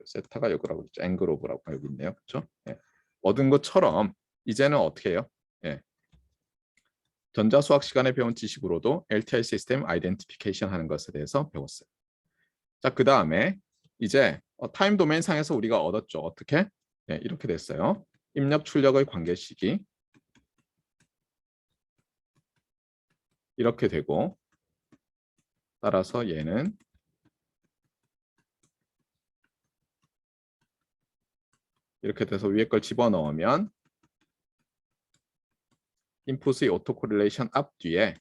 세타가 여기라고 있죠. 앵글 오브라고 여기 있네요. 그렇죠? 네. 얻은 것처럼 이제는 어떻게 해요? 네. 전자수학 시간에 배운 지식으로도 LTI 시스템 아이덴티피케이션 하는 것에 대해서 배웠어요. 자, 그 다음에 이제 타임 도메인 상에서 우리가 얻었죠. 어떻게? 네, 이렇게 됐어요. 입력 출력의 관계 시기 이렇게 되고 따라서 얘는 이렇게 돼서 위에 걸 집어넣으면 인풋의 오토 코릴레이션 앞뒤에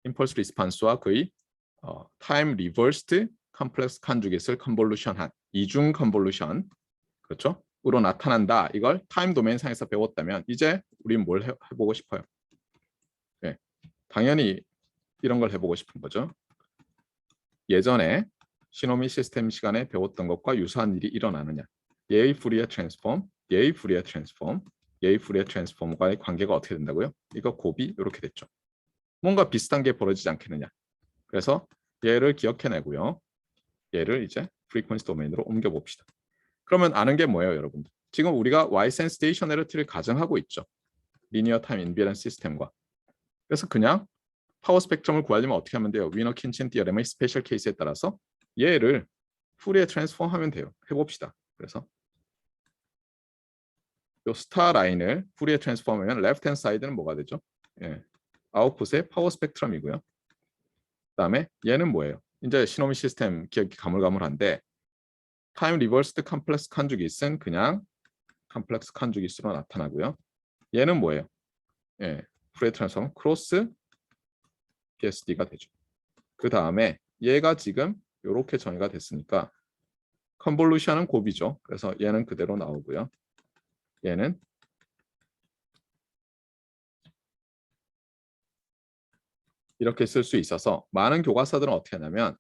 임펄스 리스판스와 그의 타임 리버스드 컴플렉스 컨주게이트를 컨볼루션한 이중 컨볼루션, 그렇죠? 으로 나타난다. 이걸 타임 도메인 상에서 배웠다면 이제 우리는 뭘 해보고 싶어요? 네, 당연히 이런 걸 해보고 싶은 거죠. 예전에 시노미 시스템 시간에 배웠던 것과 유사한 일이 일어나느냐. 얘의 푸리어 트랜스폼, 얘의 푸리어 트랜스폼, 얘의 푸리어 트랜스폼과의 관계가 어떻게 된다고요? 이거 곱이 이렇게 됐죠. 뭔가 비슷한 게 벌어지지 않겠느냐. 그래서 얘를 기억해내고요. 얘를 이제 프리퀀시 도메인으로 옮겨봅시다. 그러면 아는 게 뭐예요, 여러분들? 지금 우리가 Y센 스테이셔너리티를 가정하고 있죠. 리니어 타임 인비런스 시스템과. 그래서 그냥 파워 스펙트럼을 구하려면 어떻게 하면 돼요? 위너 킨친 디어렘의 스페셜 케이스에 따라서 얘를 푸리에 트랜스폼 하면 돼요. 해봅시다. 그래서 이 스타 라인을 푸리에 트랜스폼 하면 레프트 핸드 사이드는 뭐가 되죠? 예, 아웃풋의 파워 스펙트럼이고요. 그다음에 얘는 뭐예요? 이제 시노미 시스템 기억이 가물가물한데 타임 리버스드 컴플렉스 컨주기스는 그냥 컴플렉스 컨주기스로 나타나고요. 얘는 뭐예요? 예, 푸리에 트랜스폼 크로스 PSD가 되죠. 그 다음에 얘가 지금 이렇게 정의가 됐으니까 컨볼루션은 곱이죠. 그래서 얘는 그대로 나오고요. 얘는 이렇게 쓸 수 있어서 많은 교과서들은 어떻게 하냐면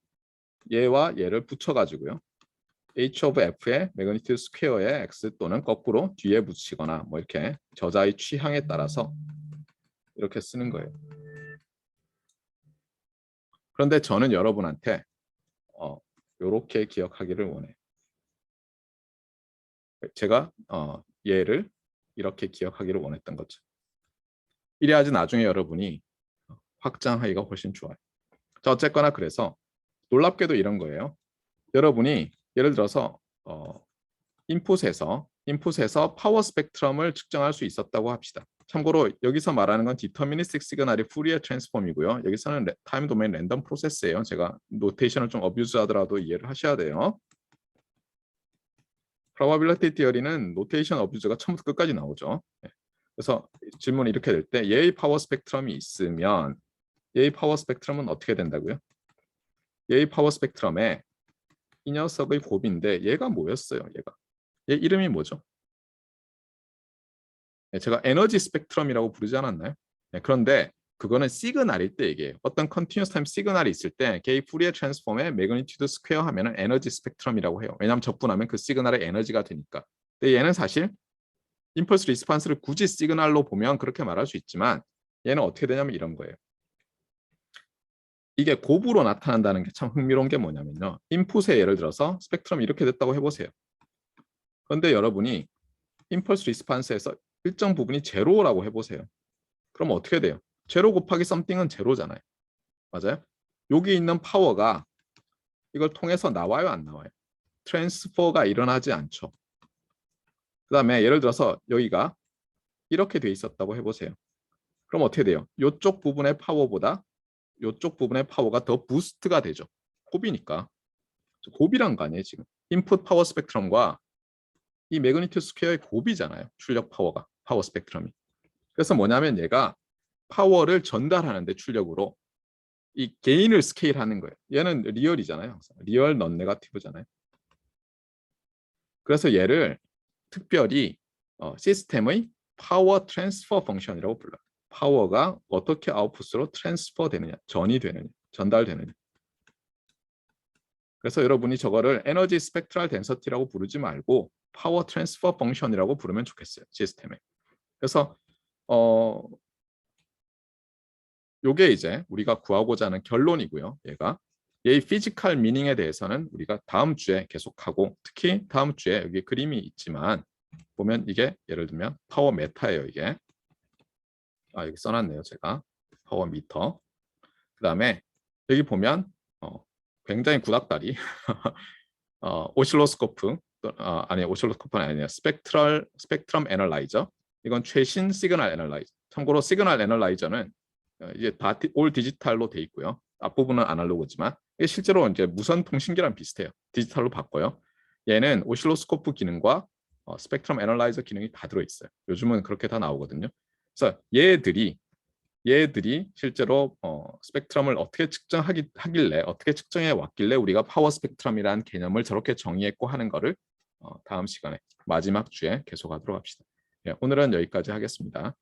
얘와 얘를 붙여가지고요. h of f의 매그니튜드 스퀘어의 x 또는 거꾸로 뒤에 붙이거나 뭐 이렇게 저자의 취향에 따라서 이렇게 쓰는 거예요. 그런데 저는 여러분한테 이렇게 기억하기를 원해요. 제가 얘를 이렇게 기억하기를 원했던 거죠. 이래야지 나중에 여러분이 확장하기가 훨씬 좋아요. 자, 어쨌거나 그래서 놀랍게도 이런 거예요. 여러분이 예를 들어서 인풋에서 파워 스펙트럼을 측정할 수 있었다고 합시다. 참고로 여기서 말하는 건 디터미니스틱 시그널이 푸리에 트랜스폼이고요. 여기서는 타임 도메인 랜덤 프로세스예요. 제가 노테이션을 좀 어뷰즈 하더라도 이해를 하셔야 돼요. 프로바빌리티 티어리는 노테이션 어뷰즈가 처음부터 끝까지 나오죠. 그래서 질문이 이렇게 될 때 얘의 파워 스펙트럼이 있으면 얘의 파워 스펙트럼은 어떻게 된다고요? 얘의 파워 스펙트럼에 이 녀석의 곱인데 얘가 뭐였어요? 얘 이름이 뭐죠? 제가 에너지 스펙트럼이라고 부르지 않았나요? 그런데 그거는 시그널일 때 얘기해요. 어떤 컨티뉴어스 타임 시그널이 있을 때 걔의 푸리에 트랜스폼의 매그니튜드 스퀘어 하면은 에너지 스펙트럼이라고 해요. 왜냐하면 적분하면 그 시그널의 에너지가 되니까. 근데 얘는 사실 임펄스 리스판스를 굳이 시그널로 보면 그렇게 말할 수 있지만 얘는 어떻게 되냐면 이런 거예요. 이게 곱으로 나타난다는 게 참 흥미로운 게 뭐냐면요. 인풋에 예를 들어서 스펙트럼이 이렇게 됐다고 해보세요. 그런데 여러분이 임펄스 리스판스에서 일정 부분이 제로라고 해보세요. 그럼 어떻게 돼요? 제로 곱하기 썸띵은 제로잖아요. 맞아요? 여기 있는 파워가 이걸 통해서 나와요, 안 나와요? 트랜스퍼가 일어나지 않죠. 그 다음에 예를 들어서 여기가 이렇게 돼 있었다고 해보세요. 그럼 어떻게 돼요? 이쪽 부분의 파워보다 이쪽 부분의 파워가 더 부스트가 되죠. 곱이니까. 곱이란 거 아니에요, 지금. 인풋 파워 스펙트럼과 이 매그니튜드 스퀘어의 곱이잖아요. 출력 파워가, 파워 스펙트럼이. 그래서 뭐냐면 얘가 파워를 전달하는데 출력으로 이 게인을 스케일하는 거예요. 얘는 리얼이잖아요. 리얼 넌 네거티브잖아요. 그래서 얘를 특별히 시스템의 파워 트랜스퍼 펑션이라고 불러요. 파워가 어떻게 아웃풋으로 트랜스퍼 되느냐, 전이 되느냐, 전달되느냐. 그래서 여러분이 저거를 에너지 스펙트럴 덴서티라고 부르지 말고 파워 트랜스퍼 펑션이라고 부르면 좋겠어요. 시스템에. 그래서 요게 이제 우리가 구하고자 하는 결론이고요. 얘의 피지컬 미닝에 대해서는 우리가 다음 주에 계속하고, 특히 다음 주에 여기 그림이 있지만 보면 이게 예를 들면 파워 메타예요. 이게 여기 써놨네요. 제가 파워 미터. 그 다음에 여기 보면 굉장히 구닥다리 오실로스코프, 아니 오실로스코프는 아니에요. 스펙트럼 애널라이저. 이건 최신 시그널 애널라이저. 참고로 시그널 애널라이저는 이제 다 올 디지털로 돼 있고요. 앞부분은 아날로그지만 이게 실제로 이제 무선 통신기랑 비슷해요. 디지털로 바꿔요. 얘는 오실로스코프 기능과 스펙트럼 애널라이저 기능이 다 들어 있어요. 요즘은 그렇게 다 나오거든요. 그래서 얘들이 실제로 스펙트럼을 어떻게 측정하길래, 어떻게 측정해 왔길래 우리가 파워 스펙트럼이라는 개념을 저렇게 정의했고 하는 거를 다음 시간에 마지막 주에 계속하도록 합시다. 예, 오늘은 여기까지 하겠습니다.